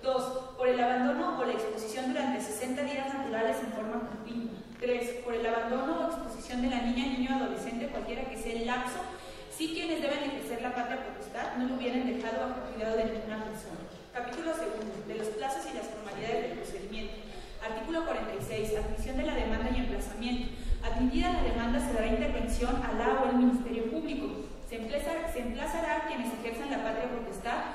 2. Por el abandono o la exposición durante 60 días naturales en forma continua. 3. Por el abandono o exposición de la niña, niño o adolescente, cualquiera que sea el lapso, si quienes deben ejercer la patria potestad no lo hubieran dejado bajo cuidado de ninguna persona. Capítulo 2. De los plazos y las formalidades del procedimiento. Artículo 46. Admisión de la demanda y emplazamiento. Admitida la demanda, se dará intervención a la o el Ministerio Público. Se emplazará a quienes ejerzan la patria potestad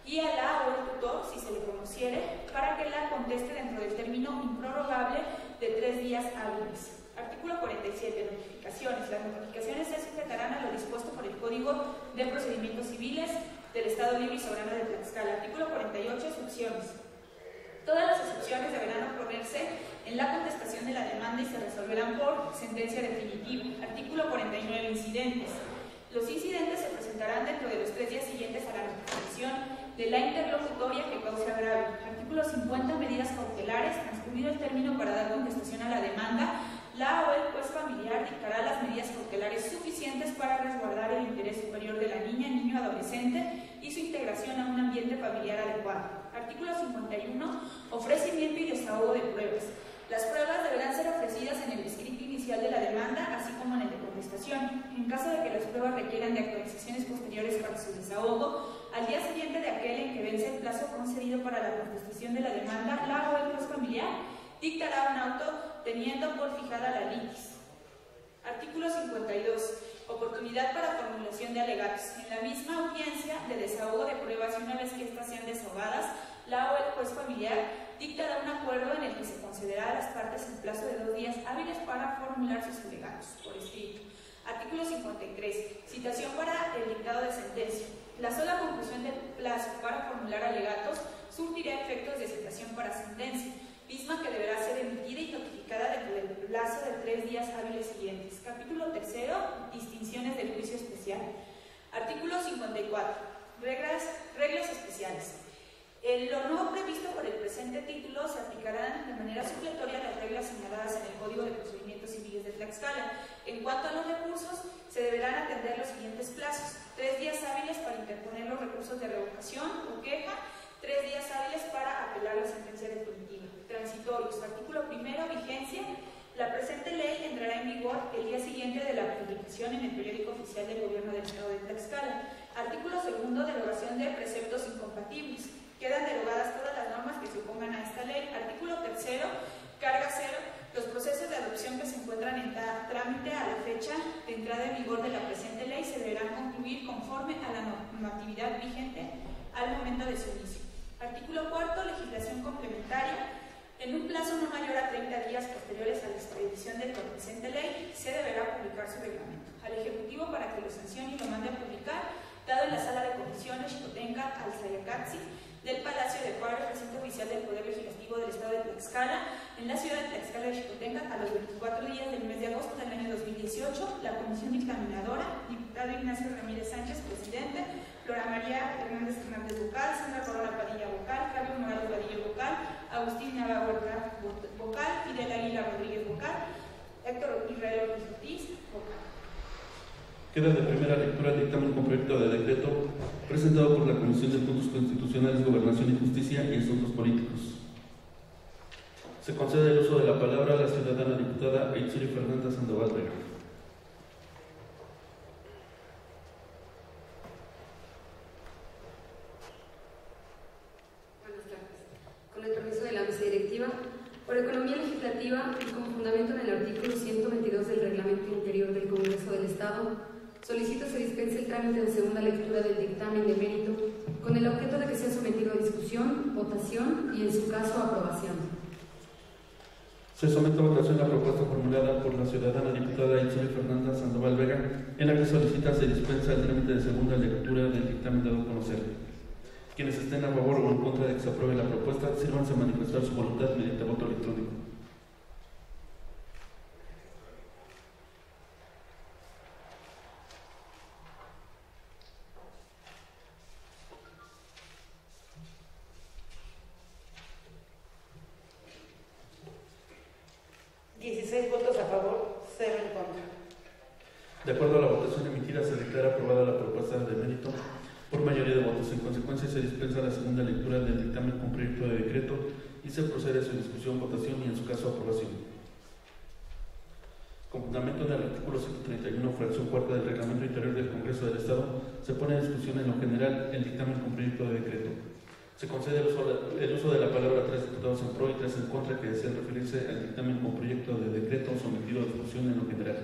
y a la o el tutor, si se le conociere, para que la conteste dentro del término improrrogable de 3 días hábiles. Artículo 47. Notificaciones. Las notificaciones se sujetarán a lo dispuesto por el Código de Procedimientos Civiles del Estado Libre y Soberano de Tlaxcala. Artículo 48. Excepciones. Todas las excepciones deberán oponerse en la contestación de la demanda y se resolverán por sentencia definitiva. Artículo 49. Incidentes. Los incidentes se presentarán dentro de los 3 días siguientes a la notificación de la interlocutoria que cause agravio. Artículo 50. Medidas cautelares. Transcurrido el término para dar contestación a la demanda, la o el juez familiar dictará las medidas cautelares suficientes para adolescente y su integración a un ambiente familiar adecuado. Artículo 51. Ofrecimiento y desahogo de pruebas. Las pruebas deberán ser ofrecidas en el escrito inicial de la demanda, así como en el de contestación. En caso de que las pruebas requieran de actualizaciones posteriores para su desahogo, al día siguiente de aquel en que vence el plazo concedido para la contestación de la demanda, la o el juez familiar dictará un auto teniendo por fijada la litis. Artículo 52. Oportunidad para formulación de alegatos. En la misma audiencia de desahogo de pruebas y una vez que éstas sean desahogadas, la o el juez familiar dictará un acuerdo en el que se concederá a las partes el plazo de 2 días hábiles para formular sus alegatos por escrito. Artículo 53. Citación para el dictado de sentencia. La sola conclusión del plazo para formular alegatos surtirá efectos de citación para sentencia, misma que deberá ser emitida y notificada dentro del plazo de 3 días hábiles siguientes. Capítulo 3. Distinciones del juicio especial. Artículo 54. Reglas especiales. En lo no previsto por el presente título se aplicarán de manera supletoria las reglas señaladas en el Código de Procedimientos Civiles de Tlaxcala. En cuanto a los recursos, se deberán atender los siguientes plazos: 3 días hábiles para interponer los recursos de revocación o queja, 3 días hábiles para apelar la sentencia definitiva. Transitorios. Artículo 1. Vigencia. La presente ley entrará en vigor el día siguiente de la publicación en el periódico oficial del Gobierno del Estado de Tlaxcala. Artículo 2. Derogación de preceptos incompatibles. Quedan derogadas todas las normas que se opongan a esta ley. Artículo 3. Carga cero. Los procesos de adopción que se encuentran en trámite a la fecha de entrada en vigor de la presente ley se deberán concluir conforme a la normatividad vigente al momento de su inicio. Artículo 4. Legislación complementaria. En un plazo no mayor a 30 días posteriores a la expedición de la presente ley, se deberá publicar su reglamento al Ejecutivo para que lo sancione y lo mande a publicar, dado en la Sala de Comisiones Xicotenca Alzayacatzi del Palacio de Juárez, recinto oficial del Poder Legislativo del Estado de Tlaxcala, en la ciudad de Tlaxcala de Xicotenca, a los 24 días del mes de agosto del año 2018. La comisión dictaminadora: diputado Ignacio Ramírez Sánchez, presidente; Flora María Hernández vocal; Sandra Corona Padilla, vocal; Carlos Morales Vadillo, vocal; Agustín Nava Huerta, vocal; Fidel Águila Rodríguez, vocal; Héctor Israel Ortiz, vocal. Queda de primera lectura el dictamen con proyecto de decreto presentado por la Comisión de Puntos Constitucionales, Gobernación y Justicia y Asuntos Políticos. Se concede el uso de la palabra a la ciudadana diputada Aitzuri Fernanda Sandoval Vega. Buenas tardes. Con el permiso de la mesa directiva, por economía legislativa y con fundamento en el artículo 122 del Reglamento Interior del Congreso del Estado, solicito se dispense el trámite de segunda lectura del dictamen de mérito con el objeto de que sea sometido a discusión, votación y, en su caso, aprobación. Se somete a votación la propuesta formulada por la ciudadana diputada Aitzuri Fernanda Sandoval Vega, en la que solicita se dispensa el trámite de segunda lectura del dictamen dado a conocer. Quienes estén a favor o en contra de que se apruebe la propuesta, sírvanse a manifestar su voluntad mediante voto electrónico. De acuerdo a la votación emitida, se declara aprobada la propuesta de mérito por mayoría de votos. En consecuencia, se dispensa la segunda lectura del dictamen con proyecto de decreto y se procede a su discusión, votación y, en su caso, aprobación. Con fundamento en el artículo 131, fracción cuarta del Reglamento Interior del Congreso del Estado, se pone a discusión en lo general el dictamen con proyecto de decreto. Se concede el uso de la palabra a 3 diputados en pro y 3 en contra que desean referirse al dictamen con proyecto de decreto sometido a discusión en lo general.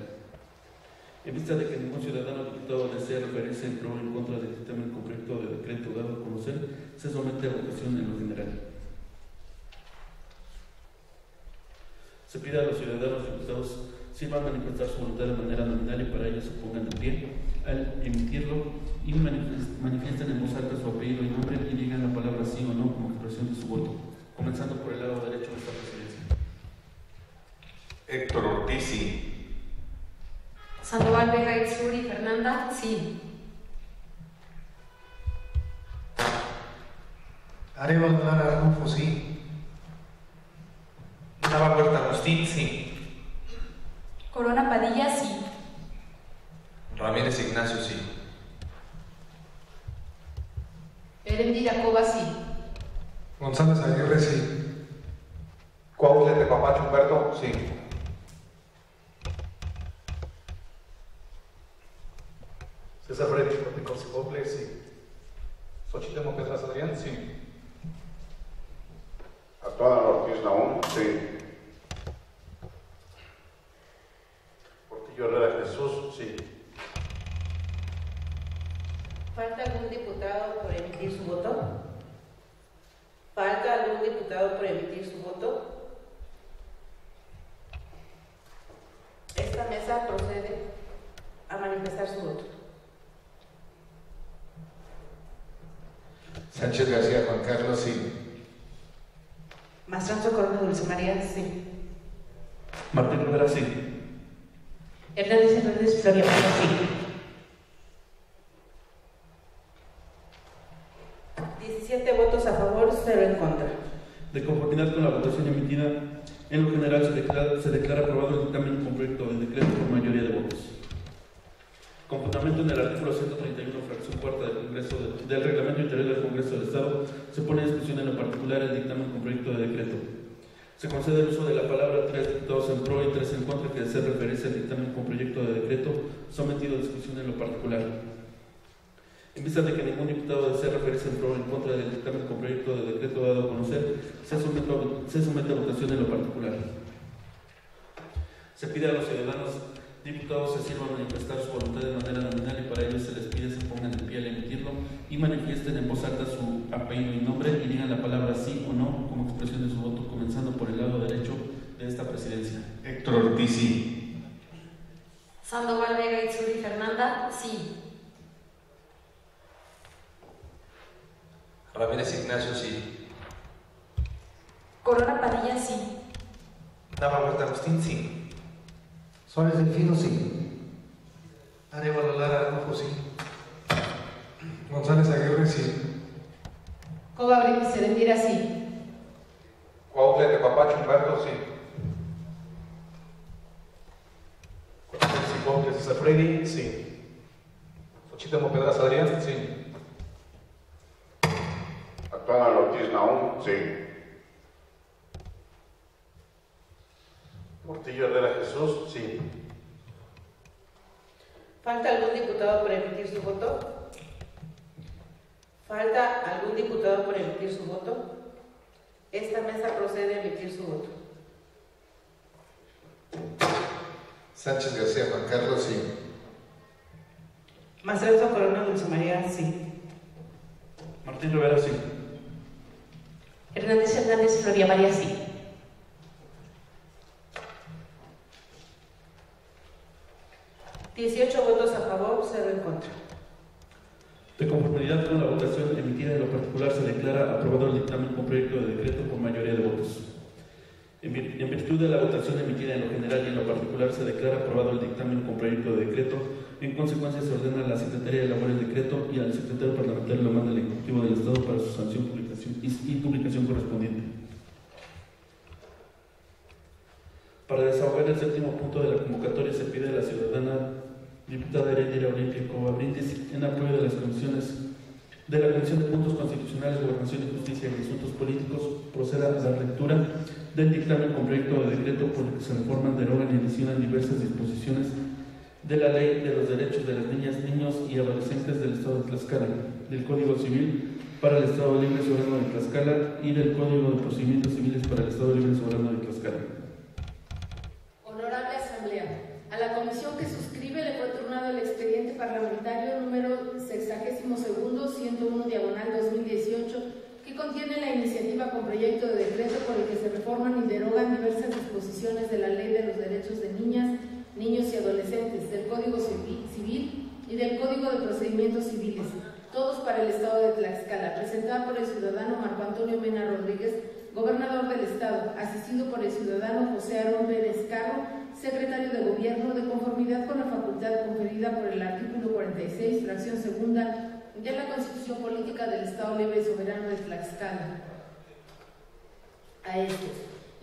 En vista de que ningún ciudadano diputado desea referirse en pro o en contra del dictamen con proyecto de decreto dado a conocer, se somete a votación en lo general. Se pide a los ciudadanos diputados sirvan manifestar su voluntad de manera nominal y para ello se pongan de pie al emitirlo y manifiesten en voz alta su apellido y nombre y digan la palabra sí o no como expresión de su voto, comenzando por el lado derecho de esta presidencia. Héctor Ortiz, sí. Sandoval Vega Aitzuri Fernanda, sí. Arevalo Lara Arnulfo, sí. Nava Huerta Agustín, sí. Corona Padilla, sí. Ramírez Ignacio, sí. Erendira Cova, sí. González Aguirre, sí. Cuautle Tepapacho Humberto, sí. César Freddy Corticople, sí. Xochitl Pedras Adrián, sí. Artola Ortiz Naum, sí. Portillo Herrera Jesús, sí. ¿Falta algún diputado por emitir su voto? ¿Falta algún diputado por emitir su voto? Esta mesa procede a manifestar su voto. Sánchez García Juan Carlos, sí. Mastranzo Corona Dulce María, sí. Martín Rivera, sí. Hernández Floria María, sí. 17 votos a favor, 0 en contra. De conformidad con la votación emitida, en lo general se declara aprobado el dictamen con proyecto de decreto por mayoría de votos. Con fundamento en el artículo 131, fracción cuarta del Reglamento Interior del Congreso del Estado, se pone en discusión en lo particular el dictamen con proyecto de decreto. Se concede el uso de la palabra 3 diputados en pro y 3 en contra que desea referirse al dictamen con proyecto de decreto sometido a discusión en lo particular. En vista de que ningún diputado desea referirse en pro o en contra del dictamen con proyecto de decreto dado a conocer, se somete a votación en lo particular. Se pide a los ciudadanos diputados se sirvan a manifestar su voluntad de manera nominal y para ello se les pide se pongan de pie al emitirlo y manifiesten en voz alta su apellido y nombre y digan la palabra sí o no como expresión de su voto, comenzando por el lado derecho de esta presidencia. Héctor Ortiz, sí. Sandoval Vega Itzuri Fernanda, sí. Ramírez Ignacio, sí. Corona Padilla, sí. Nava Huerta Agustín, sí. Suárez Delfino, sí. Arevalo Lara Arnulfo, sí. González Aguirre, sí. Cova Brindis Erendira, sí. Cuautle Tepapacho Humberto, sí. Corticople César Freddy, sí. Xochitl Pedras Adrián, sí. Artola Ortiz Naum, sí. Portillo Herrera Jesús, sí. ¿Falta algún diputado por emitir su voto? ¿Falta algún diputado por emitir su voto? Esta mesa procede a emitir su voto. Sánchez García Juan Carlos, sí. Mastranzo Corona Dulce María, sí. Martín Rivera, sí. Hernández Floria María, sí. ¿18 votos a favor, 0 en contra? De conformidad con la votación emitida en lo particular, se declara aprobado el dictamen con proyecto de decreto por mayoría de votos. En virtud de la votación emitida en lo general y en lo particular, se declara aprobado el dictamen con proyecto de decreto. En consecuencia, se ordena a la Secretaría de elaborar el decreto y al secretario parlamentario lo manda al Ejecutivo del Estado para su sanción y publicación correspondiente. Para desahogar el séptimo punto de la convocatoria, se pide a la ciudadana diputada Erendira Olimpia Cova Brindis, en apoyo de las comisiones de la Comisión de Puntos Constitucionales, Gobernación y Justicia y Asuntos Políticos, proceda a la lectura del dictamen con proyecto de decreto por el que se reforman, derogan y adicionan diversas disposiciones de la Ley de los Derechos de las Niñas, Niños y Adolescentes del Estado de Tlaxcala, del Código Civil para el Estado Libre y Soberano de Tlaxcala y del Código de Procedimientos Civiles para el Estado Libre y Soberano de Tlaxcala. Honorable Asamblea, a la comisión que suscribe le fue turnado el expediente parlamentario número 62-101/2018, que contiene la iniciativa con proyecto de decreto por el que se reforman y derogan diversas disposiciones de la Ley de los Derechos de Niñas, Niños y Adolescentes, del Código Civil y del Código de Procedimientos Civiles, todos para el Estado de Tlaxcala, presentada por el ciudadano Marco Antonio Mena Rodríguez, gobernador del Estado, asistido por el ciudadano José Aarón Pérez Carro, secretario de Gobierno, de conformidad con la facultad conferida por el artículo 46, fracción segunda, de la Constitución Política del Estado Libre y Soberano de Tlaxcala. A estos,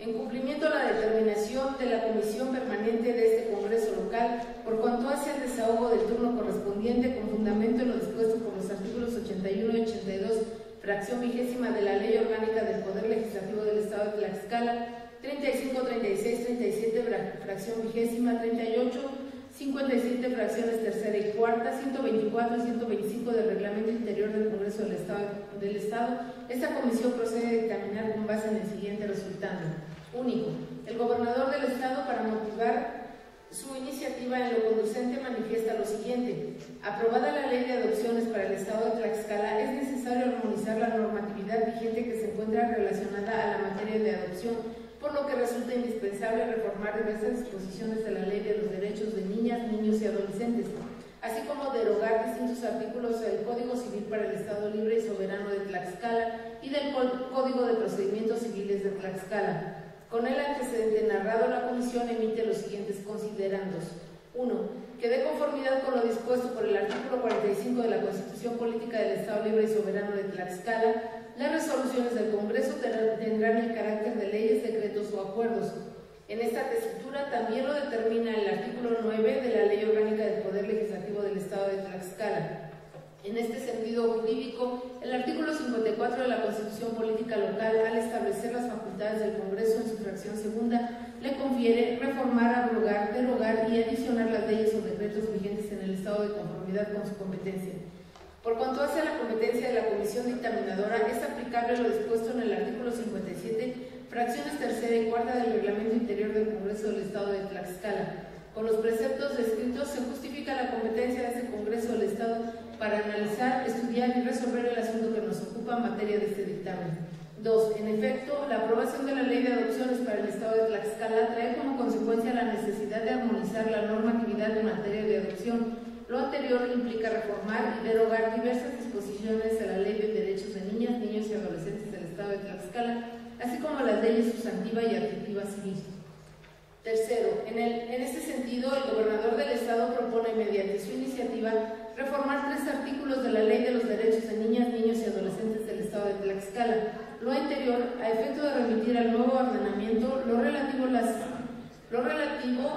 en cumplimiento a la determinación de la Comisión Permanente de este Congreso Local, por cuanto hace el desahogo del turno correspondiente con fundamento en lo dispuesto por los artículos 81 y 82, fracción 20ª de la Ley Orgánica del Poder Legislativo del Estado de Tlaxcala, 35, 36, 37, fracción 20ª, 38, 57, fracciones tercera y cuarta, 124 y 125 del Reglamento Interior del Congreso del Estado, esta comisión procede a dictaminar con base en el siguiente resultado. Único. El gobernador del Estado, para motivar su iniciativa en lo conducente, manifiesta lo siguiente. Aprobada la Ley de Adopciones para el Estado de Tlaxcala, es necesario armonizar la normatividad vigente que se encuentra relacionada a la materia de adopción, por lo que resulta indispensable reformar diversas disposiciones de la Ley de los Derechos de Niñas, Niños y Adolescentes, así como derogar distintos artículos del Código Civil para el Estado Libre y Soberano de Tlaxcala y del Código de Procedimientos Civiles de Tlaxcala. Con el antecedente narrado, la Comisión emite los siguientes considerandos. 1. Que de conformidad con lo dispuesto por el artículo 45 de la Constitución Política del Estado Libre y Soberano de Tlaxcala, las resoluciones del Congreso tendrán el carácter de leyes, decretos o acuerdos. En esta tesitura también lo determina el artículo 9 de la Ley Orgánica del Poder Legislativo del Estado de Tlaxcala. En este sentido jurídico, el artículo 54 de la Constitución Política Local, al establecer las facultades del Congreso en su fracción segunda, le confiere reformar, abrogar, derogar y adicionar las leyes o decretos vigentes en el estado de conformidad con su competencia. Por cuanto hace a la competencia de la Comisión Dictaminadora, es aplicable lo dispuesto en el artículo 57, fracciones tercera y cuarta del Reglamento Interior del Congreso del Estado de Tlaxcala. Con los preceptos descritos se justifica la competencia de este Congreso del Estado para analizar, estudiar y resolver el asunto que nos ocupa en materia de este dictamen. 2. En efecto, la aprobación de la Ley de Adopciones para el Estado de Tlaxcala trae como consecuencia la necesidad de armonizar la normatividad en materia de adopción. Lo anterior implica reformar y derogar diversas disposiciones de la Ley de Derechos de Niñas, Niños y Adolescentes del Estado de Tlaxcala, así como las leyes sustantiva y adjetiva civil. Tercero, en este sentido, el gobernador del Estado propone, mediante su iniciativa, reformar 3 artículos de la Ley de los Derechos de Niñas, Niños y Adolescentes del Estado de Tlaxcala. Lo anterior, a efecto de remitir al nuevo ordenamiento lo relativo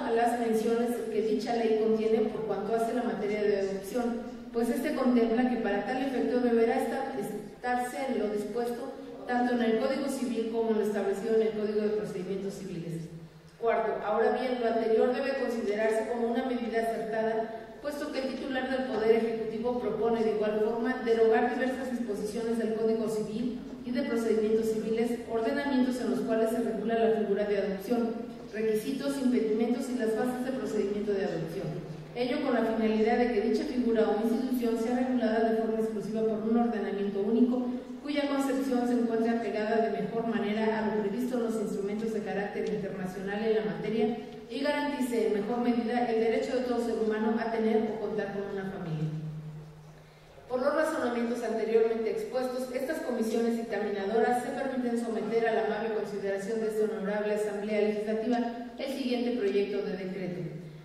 a las menciones que dicha ley contiene por cuanto hace la materia de adopción, pues este contempla que para tal efecto deberá estarse en lo dispuesto tanto en el Código Civil como en lo establecido en el Código de Procedimientos Civiles. Cuarto, ahora bien, lo anterior debe considerarse como una medida acertada, puesto que el titular del Poder Ejecutivo propone de igual forma derogar diversas disposiciones del Código Civil y de Procedimientos Civiles, ordenamientos en los cuales se regula la figura de adopción, requisitos, impedimentos y las fases de procedimiento de adopción. Ello con la finalidad de que dicha figura o institución sea regulada de forma exclusiva por un ordenamiento único, cuya concepción se encuentre apegada de mejor manera a lo previsto en los instrumentos de carácter internacional en la materia y garantice en mejor medida el derecho de todo ser humano a tener o contar con una familia. Por los razonamientos anteriormente expuestos, estas comisiones dictaminadoras se permiten someter a la amable consideración de esta honorable Asamblea Legislativa el siguiente proyecto de decreto.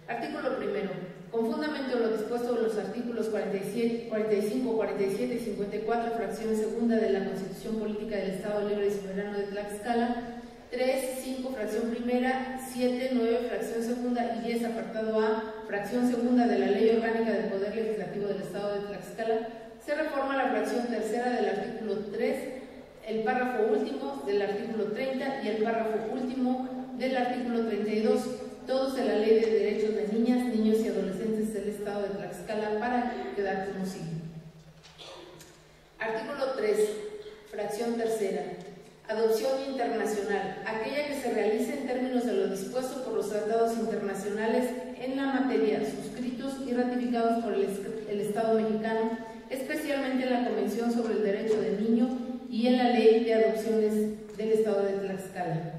Artículo primero. Con fundamento en lo dispuesto en los artículos 45, 47 y 54, fracción segunda de la Constitución Política del Estado Libre y Soberano de Tlaxcala, 3, 5, fracción primera, 7, 9, fracción segunda y 10, apartado A, fracción segunda de la Ley Orgánica del Poder Legislativo del Estado de Tlaxcala, se reforma la fracción tercera del artículo 3, el párrafo último del artículo 30 y el párrafo último del artículo 32, todos de la Ley de Derechos de Niñas, Niños y Adolescentes del Estado de Tlaxcala, para quedar como sigue. Artículo 3, fracción tercera. Adopción internacional, aquella que se realice en términos de lo dispuesto por los tratados internacionales en la materia suscritos y ratificados por el Estado mexicano, especialmente en la Convención sobre el Derecho del Niño y en la Ley de Adopciones del Estado de Tlaxcala.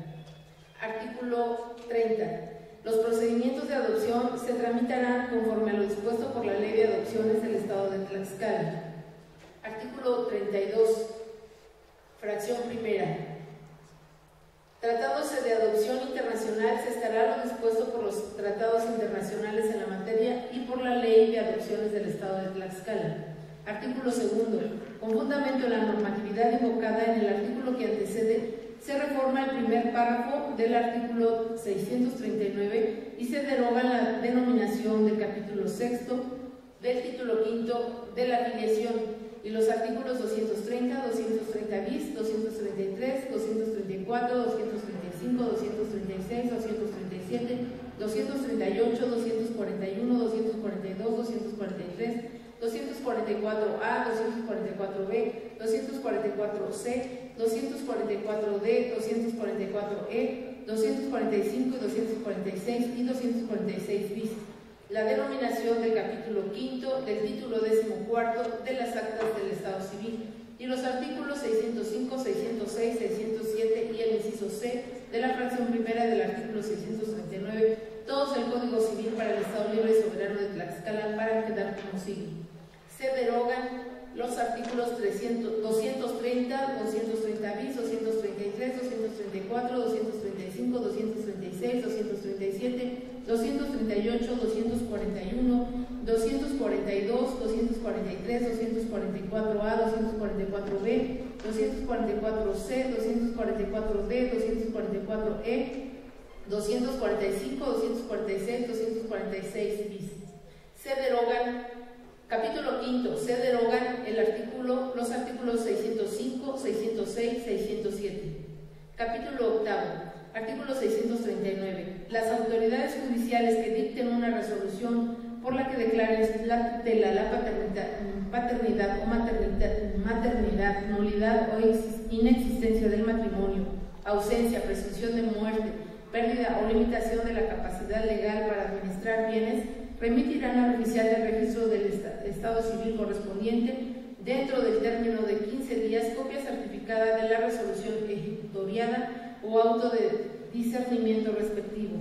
Artículo 30. Los procedimientos de adopción se tramitarán conforme a lo dispuesto por la Ley de Adopciones del Estado de Tlaxcala. Artículo 32. Fracción primera. Tratándose de adopción internacional, se estará lo dispuesto por los tratados internacionales en la materia y por la Ley de Adopciones del Estado de Tlaxcala. Artículo segundo. Con fundamento en la normatividad invocada en el artículo que antecede, se reforma reforma el primer párrafo del artículo 639 y se deroga la denominación del capítulo sexto del título quinto de la afiliación y los artículos 230, 230 bis, 233, 234, 235, 236, 237, 238, 241, 242, 243, 244A, 244B, 244C, 244D, 244E, 245 y 246 y 246 bis. La denominación del capítulo quinto del título 14 de las actas del Estado Civil y los artículos 605, 606, 607 y el inciso C de la fracción primera del artículo 639, todos el Código Civil para el Estado Libre y Soberano de Tlaxcala para quedar como sigue. Se derogan los artículos 230, 230 bis, 233, 234, 235, 236, 237, 238, 241, 242, 243, 244A, 244B, 244C, 244D, 244E, 245, 246, 246 bis. Se derogan, capítulo quinto, se derogan los artículos 605, 606, 607. Capítulo octavo. Artículo 639. Las autoridades judiciales que dicten una resolución por la que declaren la tutela, la paternidad o maternidad, nulidad o inexistencia del matrimonio, ausencia, presunción de muerte, pérdida o limitación de la capacidad legal para administrar bienes, remitirán al oficial del registro del Estado Civil correspondiente dentro del término de 15 días copia certificada de la resolución ejecutoriada o auto de discernimiento respectivo.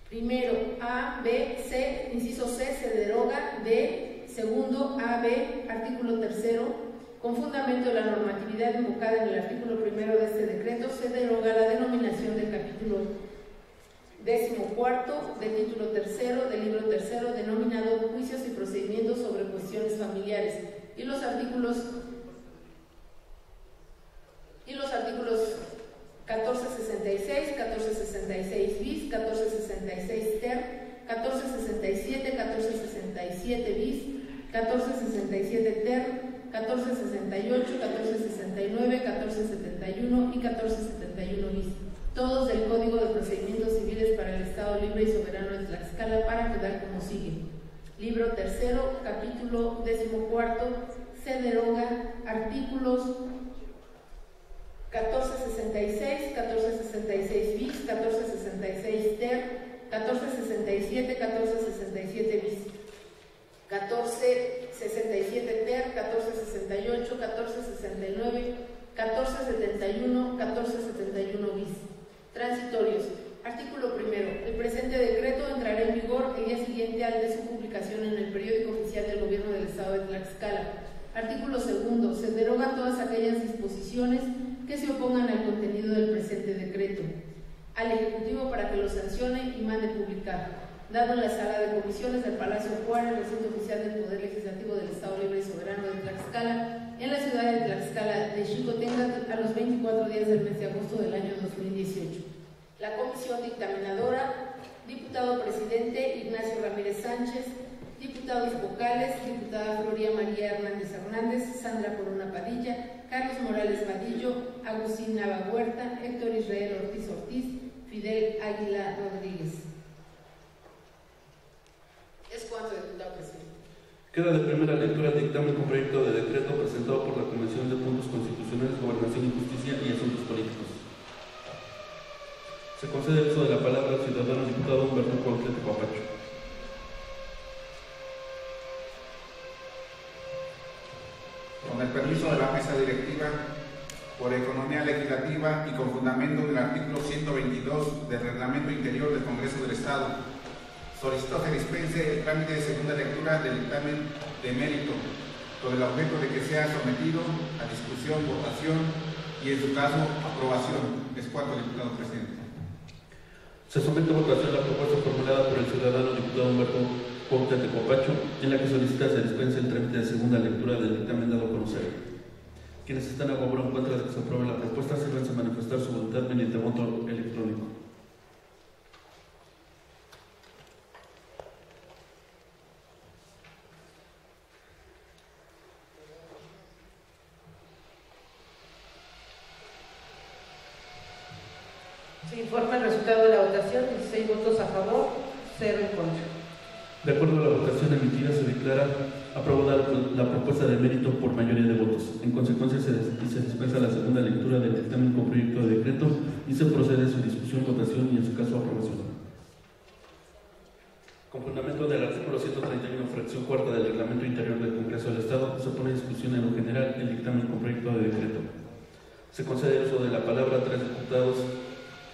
Primero, A, B, C, inciso C se deroga. D, segundo, A, B, artículo tercero, con fundamento de la normatividad invocada en el artículo primero de este decreto, se deroga la denominación del capítulo 14 del título tercero del libro tercero denominado Juicios y Procedimientos sobre Cuestiones Familiares y los artículos 1466, 1466 bis, 1466 ter, 1467, 1467 bis, 1467 ter, 1468, 1469, 1471 y 1471 bis. Todos del Código de Procedimientos Civiles para el Estado Libre y Soberano de Tlaxcala para quedar como sigue. Libro tercero, capítulo 14, se deroga artículos 1466, 1466 bis, 1466 ter, 1467, 1467 bis, 1467 ter, 1468, 1469, 1471, 1471 bis. Transitorios. Artículo primero. El presente decreto entrará en vigor el día siguiente al de su publicación en el periódico oficial del Gobierno del Estado de Tlaxcala. Artículo segundo. Se derogan todas aquellas disposiciones que se opongan al contenido del presente decreto. Al Ejecutivo para que lo sancione y mande publicar. Dado en la sala de comisiones del Palacio Juárez, recinto oficial del Poder Legislativo del Estado Libre y Soberano de Tlaxcala, en la ciudad de Tlaxcala de Xicotenca, a los 24 días del mes de agosto del año 2018. La comisión dictaminadora, diputado presidente Ignacio Ramírez Sánchez, diputados vocales, diputada Floria María Hernández Hernández, Sandra Corona Padilla, Carlos Morales Vadillo, Agustín Nava Huerta, Héctor Israel Ortiz Ortiz, Fidel Águila Rodríguez. Es cuanto, diputado presidente. Queda de primera lectura el dictamen con proyecto de decreto presentado por la Comisión de Puntos Constitucionales, Gobernación y Justicia y Asuntos Políticos. Se concede el uso de la palabra al ciudadano diputado Humberto Cuauhtlé Tecuapacho. Con el permiso de la mesa directiva, por economía legislativa y con fundamento en el artículo 122 del Reglamento Interior del Congreso del Estado, solicito que dispense el trámite de segunda lectura del dictamen de mérito, con el objeto de que sea sometido a discusión, votación y, en su caso, aprobación. Es cuanto, diputado presidente. Se somete a votación la propuesta formulada por el ciudadano diputado Humberto Cuauhtlé Tecuapacho, en la que solicita se dispense el trámite de segunda lectura del dictamen dado a conocer. Quienes están a favor o en contra de que se apruebe la propuesta, sírvanse a manifestar su voluntad mediante voto electrónico. Se informa el resultado de la votación: 16 votos a favor, 0 en contra. De acuerdo a la votación emitida, se declara aprobada la propuesta de mérito por mayoría de votos. En consecuencia, se dispensa la segunda lectura del dictamen con proyecto de decreto y se procede a su discusión, votación y, en su caso, aprobación. Con fundamento del artículo 131, fracción cuarta del Reglamento Interior del Congreso del Estado, se pone en discusión en lo general el dictamen con proyecto de decreto. Se concede el uso de la palabra a 3 diputados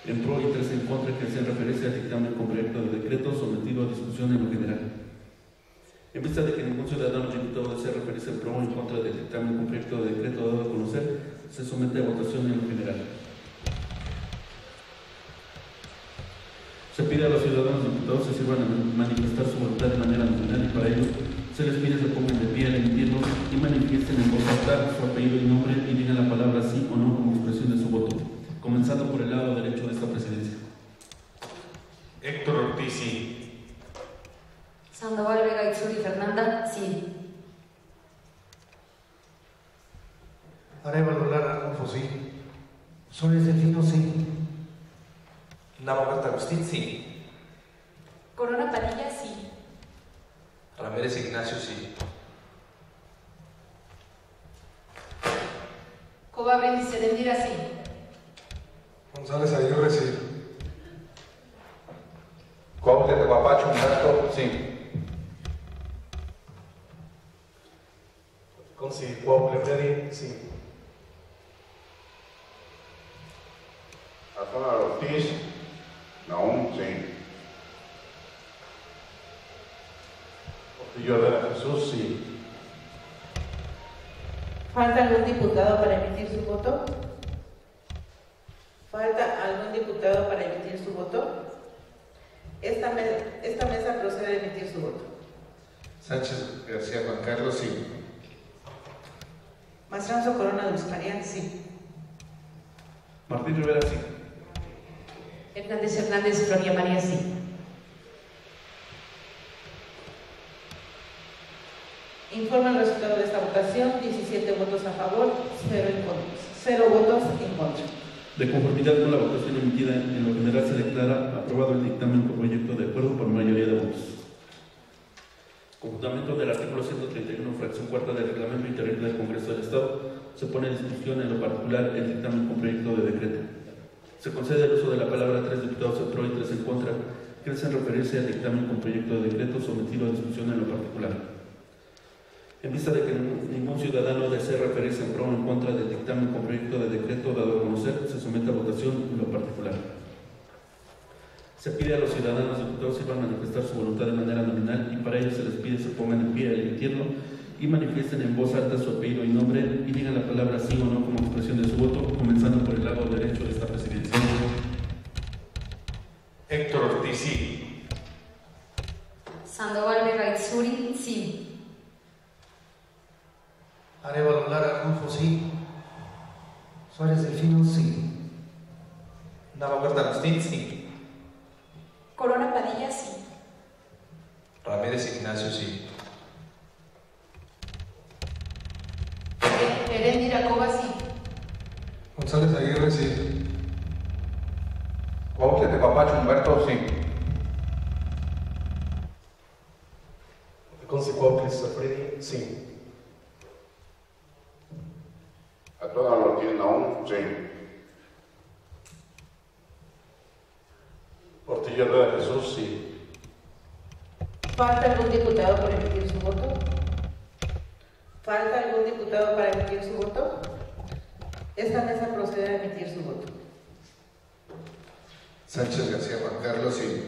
en pro y 3 en contra que hacen referencia al dictamen con proyecto de decreto sometido a discusión en lo general. En vista de que ningún ciudadano diputado desea referirse en pro o en contra del dictamen con proyecto de decreto dado a conocer, se somete a votación en lo general. Se pide a los ciudadanos diputados que sirvan a manifestar su voluntad de manera nominal y para ello se les pide que se pongan de pie al emitirlos y manifiesten en voz alta su apellido y nombre y digan la palabra sí o no como expresión de su voto, comenzando por el lado derecho de esta presidencia. Héctor Ortiz, sí. Sandoval Vega Ixuri Fernanda, sí. Arevalo Lara Arnulfo, sí. Soles Delfino, sí. Navarrete Agustín, sí. Corona Padilla, sí. Ramírez Ignacio, sí. Cova Brindis Serendira, sí. González Aguirre, sí. Cuauhtlé Tecuapacho Humberto, sí. Consi Cuauhtlé Freddy, sí. Azona Ortiz Naum, sí. Portillo Herrera Jesús, sí. ¿Falta algún diputado para emitir su voto? ¿Falta algún diputado para emitir su voto? Esta mesa procede a emitir su voto. Sánchez García Juan Carlos, sí. Mastranzo Corona Dulce María, sí. Martín Rivera, sí. Hernández Floria María, sí. Informa el resultado de esta votación: 17 votos a favor, 0 votos en contra. De conformidad con la votación emitida, en lo general se declara aprobado el dictamen con proyecto de acuerdo por mayoría de votos. Con fundamento del artículo 131, fracción cuarta del Reglamento Interior del Congreso del Estado, se pone en discusión en lo particular el dictamen con proyecto de decreto. Se concede el uso de la palabra a 3 diputados en pro y 3 en contra que deseen referirse al dictamen con proyecto de decreto sometido a discusión en lo particular. En vista de que ningún ciudadano desee referirse en pro o en contra del dictamen con proyecto de decreto dado a conocer, se somete a votación en lo particular. Se pide a los ciudadanos diputados que van a manifestar su voluntad de manera nominal y para ello se les pide que se pongan en pie al emitirlo y manifiesten en voz alta su apellido y nombre y digan la palabra sí o no como expresión de su voto, comenzando por el lado derecho de esta presidencia. Héctor Ortiz, sí. Sandoval Vega Ixuri, sí. Arevalo Lara Arnulfo, sí. Soles Delfino, sí. Navarrete Agustín, sí. Corona Padilla, sí. Ramírez Ignacio, sí. Herendira Cova, sí. González Aguirre, sí. Cuauhtlé Tecuapacho Humberto, sí. Consi Cuauhtlé Freddy, sí. Azona Ortiz Naum, sí. Portillo Herrera Jesús, sí. ¿Falta algún diputado para emitir su voto? ¿Falta algún diputado para emitir su voto? Esta mesa procede a emitir su voto. Sánchez García Juan Carlos, sí.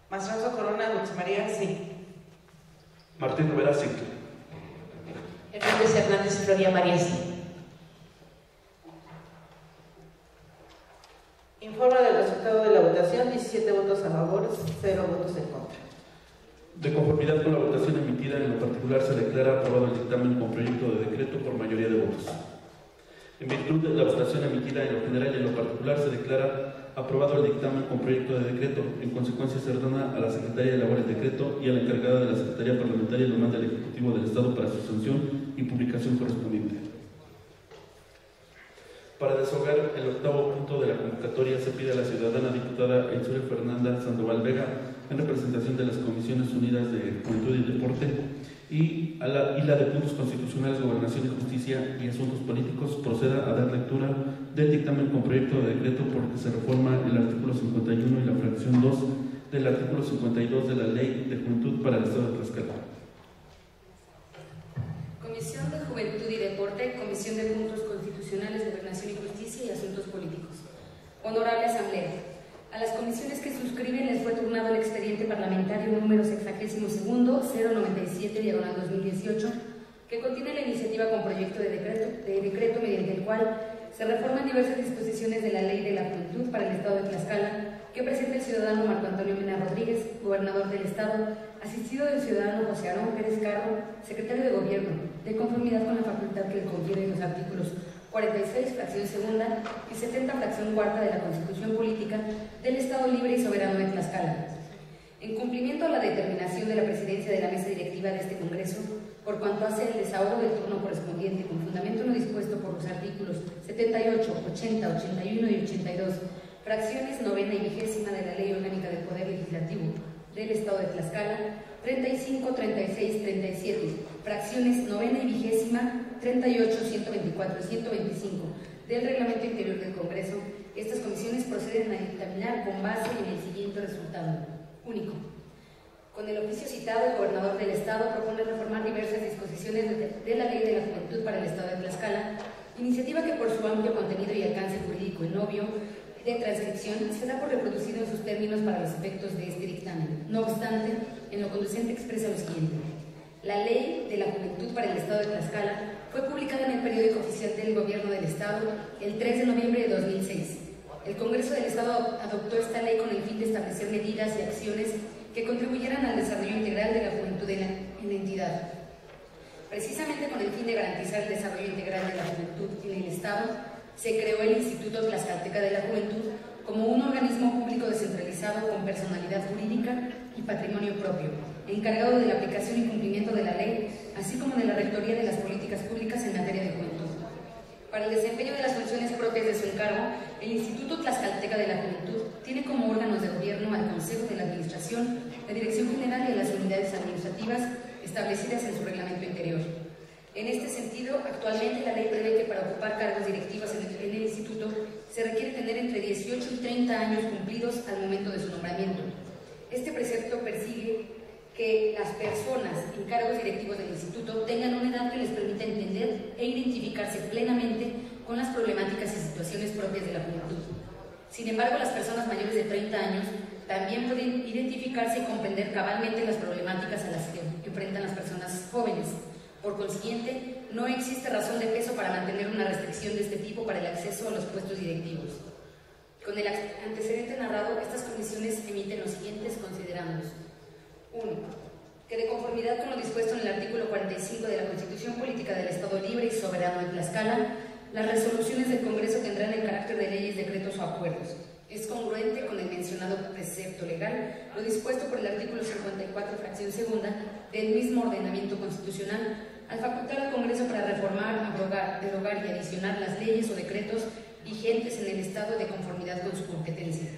Mastranzo Corona Dulce María, sí. Martín Rivera, sí. Hernández Floria María, sí. Informa del resultado de la votación: 17 votos a favor, 0 votos en contra. De conformidad con la votación emitida, en lo particular se declara aprobado el dictamen con proyecto de decreto por virtud de la votación emitida en lo general y en lo particular, se declara aprobado el dictamen con proyecto de decreto. En consecuencia, se ordena a la Secretaría de Labor el decreto y a la encargada de la Secretaría Parlamentaria lo manda al Ejecutivo del Estado para su sanción y publicación correspondiente. Para desahogar el octavo punto de la convocatoria, se pide a la ciudadana diputada Elzure Fernanda Sandoval Vega, en representación de las Comisiones Unidas de Juventud y Deporte y la de Puntos Constitucionales, Gobernación y Justicia y Asuntos Políticos, proceda a dar lectura del dictamen con proyecto de decreto por el que se reforma el artículo 51 y la fracción 2 del artículo 52 de la Ley de Juventud para el Estado de Tlaxcala. Comisión de Juventud y Deporte, Comisión de Puntos Constitucionales, Gobernación y Justicia y Asuntos Políticos. Honorable Asamblea, a las comisiones que suscriben les fue turnado el expediente parlamentario número 62-097/2018, que contiene la iniciativa con proyecto de decreto mediante el cual se reforman diversas disposiciones de la Ley de la Juventud para el Estado de Tlaxcala, que presenta el ciudadano Marco Antonio Mena Rodríguez, gobernador del Estado, asistido del ciudadano José Aarón Pérez Carro, secretario de Gobierno, de conformidad con la facultad que le confieren los artículos 46, fracción segunda, y 70, fracción cuarta de la Constitución Política del Estado Libre y Soberano de Tlaxcala. En cumplimiento a la determinación de la presidencia de la mesa directiva de este Congreso, por cuanto hace el desahogo del turno correspondiente con fundamento en lo dispuesto por los artículos 78, 80, 81 y 82, fracciones novena y vigésima de la Ley Orgánica del Poder Legislativo del Estado de Tlaxcala, 35, 36, 37, fracciones novena y vigésima, 38, 124 y 125 del Reglamento Interior del Congreso, estas comisiones proceden a dictaminar con base en el siguiente resultado. Único. Con el oficio citado, el gobernador del Estado propone reformar diversas disposiciones de la Ley de la Juventud para el Estado de Tlaxcala, iniciativa que por su amplio contenido y alcance jurídico en obvio de transcripción se da por reproducido en sus términos para los efectos de este dictamen. No obstante, en lo conducente expresa lo siguiente. La Ley de la Juventud para el Estado de Tlaxcala fue publicada en el periódico oficial del Gobierno del Estado el 3 de noviembre de 2006. El Congreso del Estado adoptó esta ley con el fin de establecer medidas y acciones que contribuyeran al desarrollo integral de la juventud en la entidad. Precisamente con el fin de garantizar el desarrollo integral de la juventud en el Estado, se creó el Instituto Tlaxcalteca de la Juventud como un organismo público descentralizado con personalidad jurídica y patrimonio propio, encargado de la aplicación y cumplimiento de la ley, así como de la rectoría de las políticas públicas en materia de juventud. Para el desempeño de las funciones propias de su encargo, el Instituto Tlaxcalteca de la Juventud tiene como órganos de gobierno al Consejo de la Administración, la Dirección General y a las unidades administrativas establecidas en su reglamento interior. En este sentido, actualmente la ley prevé que para ocupar cargos directivos en el Instituto se requiere tener entre 18 y 30 años cumplidos al momento de su nombramiento. Este precepto persigue que las personas en cargos directivos del Instituto tengan una edad que les permita entender e identificarse plenamente con las problemáticas y situaciones propias de la juventud. Sin embargo, las personas mayores de 30 años también pueden identificarse y comprender cabalmente las problemáticas a las que enfrentan las personas jóvenes. Por consiguiente, no existe razón de peso para mantener una restricción de este tipo para el acceso a los puestos directivos. Con el antecedente narrado, estas comisiones emiten los siguientes considerandos. 1. Que de conformidad con lo dispuesto en el artículo 45 de la Constitución Política del Estado Libre y Soberano de Tlaxcala, las resoluciones del Congreso tendrán el carácter de leyes, decretos o acuerdos. Es congruente con el mencionado precepto legal, lo dispuesto por el artículo 54, fracción segunda, del mismo ordenamiento constitucional, al facultar al Congreso para reformar, abrogar, derogar y adicionar las leyes o decretos vigentes en el Estado de conformidad con su competencia.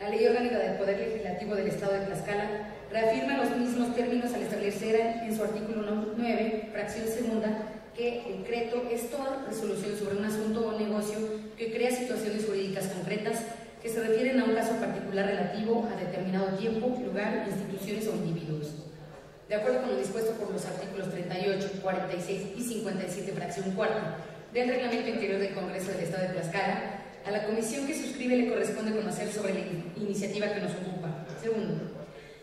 La Ley Orgánica del Poder Legislativo del Estado de Tlaxcala reafirma los mismos términos al establecer en su artículo 9, fracción segunda, que el decreto es toda resolución sobre un asunto o negocio que crea situaciones jurídicas concretas que se refieren a un caso particular relativo a determinado tiempo, lugar, instituciones o individuos. De acuerdo con lo dispuesto por los artículos 38, 46 y 57, fracción cuarta, del Reglamento Interior del Congreso del Estado de Tlaxcala, a la comisión que suscribe le corresponde conocer sobre la iniciativa que nos ocupa. Segundo,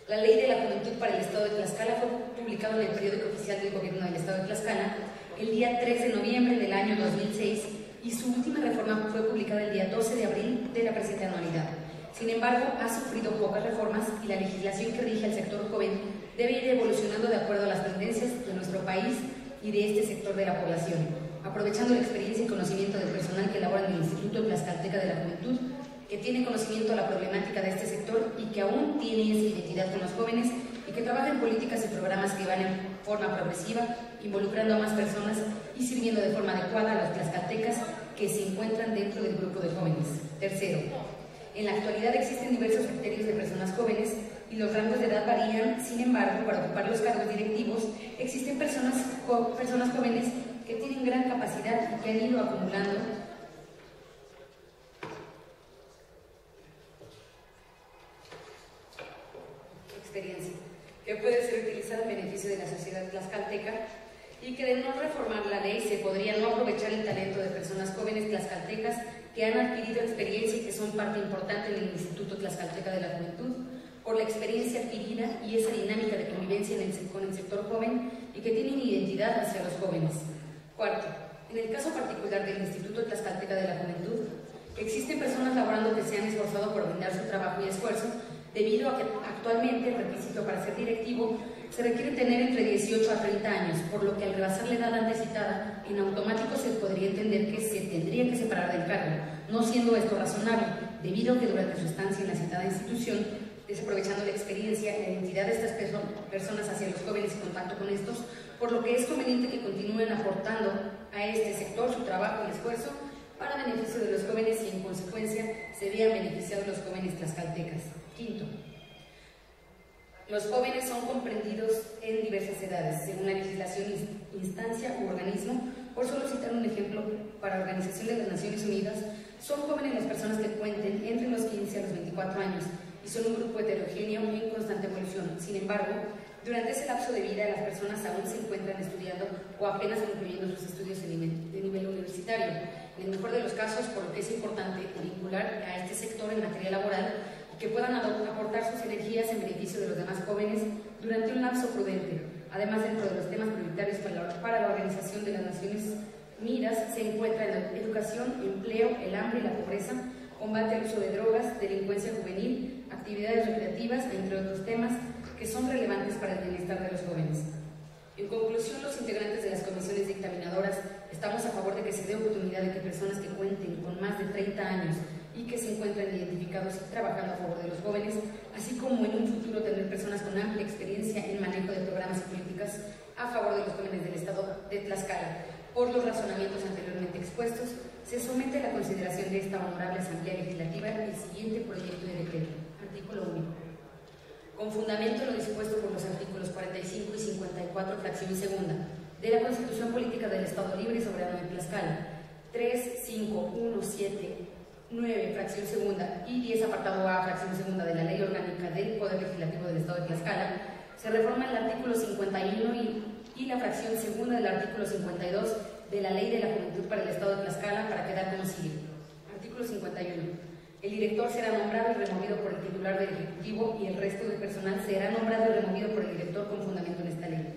la Ley de la Juventud para el Estado de Tlaxcala fue publicada en el periódico oficial del Gobierno del Estado de Tlaxcala el día 3 de noviembre del año 2006 y su última reforma fue publicada el día 12 de abril de la presente anualidad. Sin embargo, ha sufrido pocas reformas y la legislación que rige al sector joven debe ir evolucionando de acuerdo a las tendencias de nuestro país y de este sector de la población. aprovechando la experiencia y conocimiento del personal que labora en el Instituto Tlaxcalteca de la Juventud, que tiene conocimiento de la problemática de este sector y que aún tiene esa identidad con los jóvenes y que trabaja en políticas y programas que van en forma progresiva, involucrando a más personas y sirviendo de forma adecuada a los tlaxcaltecas que se encuentran dentro del grupo de jóvenes. Tercero, en la actualidad existen diversos criterios de personas jóvenes y los rangos de edad varían. Sin embargo, para ocupar los cargos directivos existen personas jóvenes que tienen gran capacidad y que han ido acumulando experiencia que puede ser utilizada en beneficio de la sociedad tlaxcalteca, y que de no reformar la ley se podría no aprovechar el talento de personas jóvenes tlaxcaltecas que han adquirido experiencia y que son parte importante en el Instituto Tlaxcalteca de la Juventud, por la experiencia adquirida y esa dinámica de convivencia con el sector joven y que tienen identidad hacia los jóvenes. Cuarto, en el caso particular del Instituto Tlaxcalteca de la Juventud, existen personas laborando que se han esforzado por brindar su trabajo y esfuerzo, debido a que actualmente el requisito para ser directivo se requiere tener entre 18 a 30 años, por lo que al rebasar la edad antes citada, en automático se podría entender que se tendría que separar del cargo, no siendo esto razonable, debido a que durante su estancia en la citada institución, desaprovechando la experiencia y la identidad de estas personas hacia los jóvenes y contacto con estos, por lo que es conveniente que continúen aportando a este sector su trabajo y esfuerzo para beneficio de los jóvenes y en consecuencia se vean beneficiados los jóvenes tlaxcaltecas. Quinto, los jóvenes son comprendidos en diversas edades, según la legislación, instancia u organismo. Por solo citar un ejemplo, para la Organización de las Naciones Unidas, son jóvenes las personas que cuenten entre los 15 a los 24 años y son un grupo heterogéneo en constante evolución. Sin embargo, durante ese lapso de vida, las personas aún se encuentran estudiando o apenas concluyendo sus estudios de nivel universitario. En el mejor de los casos, por lo que es importante vincular a este sector en materia laboral, que puedan aportar sus energías en beneficio de los demás jóvenes durante un lapso prudente. Además, dentro de los temas prioritarios para la Organización de las Naciones Unidas se encuentra la educación, empleo, el hambre y la pobreza, combate al uso de drogas, delincuencia juvenil, actividades recreativas, entre otros temas que son relevantes para el bienestar de los jóvenes. En conclusión, los integrantes de las comisiones dictaminadoras estamos a favor de que se dé oportunidad de que personas que cuenten con más de 30 años y que se encuentran identificados y trabajando a favor de los jóvenes, así como en un futuro tener personas con amplia experiencia en manejo de programas y políticas a favor de los jóvenes del Estado de Tlaxcala. Por los razonamientos anteriormente expuestos, se somete a la consideración de esta honorable Asamblea Legislativa el siguiente proyecto de decreto. Artículo 1. Con fundamento en lo dispuesto por los artículos 45 y 54, fracción segunda, de la Constitución Política del Estado Libre y Soberano de Tlaxcala, 3, 5, 1, 7, 9, fracción segunda y 10, apartado A, fracción segunda de la Ley Orgánica del Poder Legislativo del Estado de Tlaxcala, se reforma el artículo 51 y la fracción segunda del artículo 52 de la Ley de la Juventud para el Estado de Tlaxcala para quedar como sigue. Artículo 51. El director será nombrado y removido por el titular del Ejecutivo y el resto del personal será nombrado y removido por el director con fundamento en esta ley.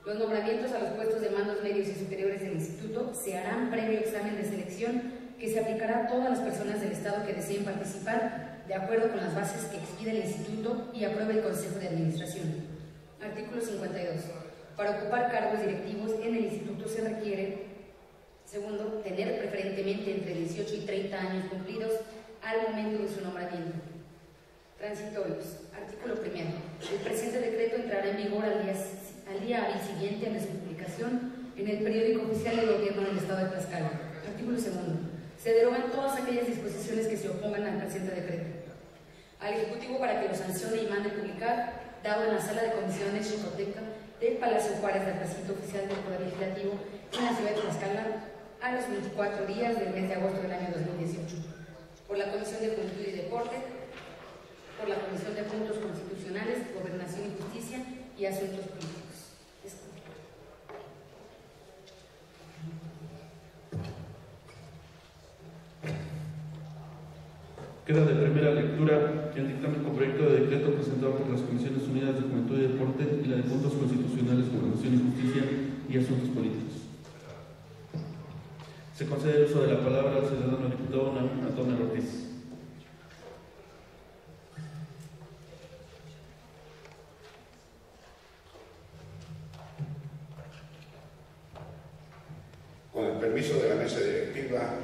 Los nombramientos a los puestos de mandos medios y superiores del Instituto se harán previo examen de selección que se aplicará a todas las personas del Estado que deseen participar de acuerdo con las bases que expida el Instituto y apruebe el Consejo de Administración. Artículo 52. Para ocupar cargos directivos en el Instituto se requiere, segundo, tener preferentemente entre 18 y 30 años cumplidos al momento de su nombramiento. Transitorios. Artículo 1. El presente decreto entrará en vigor al día hábil siguiente a su publicación en el periódico oficial del Gobierno del Estado de Tlaxcala. Artículo 2. Se derogan todas aquellas disposiciones que se opongan al presente decreto. Al Ejecutivo para que lo sancione y mande publicar, dado en la Sala de Comisiones Chicoteca del Palacio Juárez del Recinto Oficial del Poder Legislativo en la ciudad de Tlaxcala a los 24 días del mes de agosto del año 2018. Por la Comisión de Juventud y Deporte, por la Comisión de Puntos Constitucionales, Gobernación y Justicia y Asuntos Políticos. Queda de primera lectura el dictamen con proyecto de decreto presentado por las Comisiones Unidas de Juventud y Deporte y la de Puntos Constitucionales, Gobernación y Justicia y Asuntos Políticos. Se concede el uso de la palabra al ciudadano diputado Antonio Ortiz. con el permiso de la mesa directiva,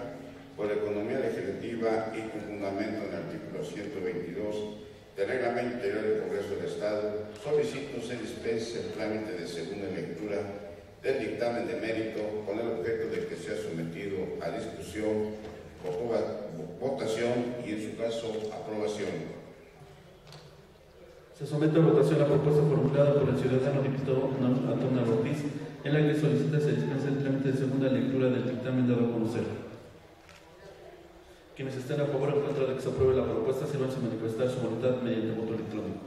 por economía legislativa y con fundamento en el artículo 122 del Reglamento Interior del Congreso del Estado, solicito se dispense el trámite de segunda lectura del dictamen de mérito con el objeto de que sea sometido a discusión, votación y, en su caso, aprobación. Se somete a votación la propuesta formulada por el ciudadano diputado Antonio Ortiz, en la que solicita se dispense el trámite de segunda lectura del dictamen dado a conocer. Quienes estén a favor o en contra de que se apruebe la propuesta sirvan a manifestar su voluntad mediante voto electrónico.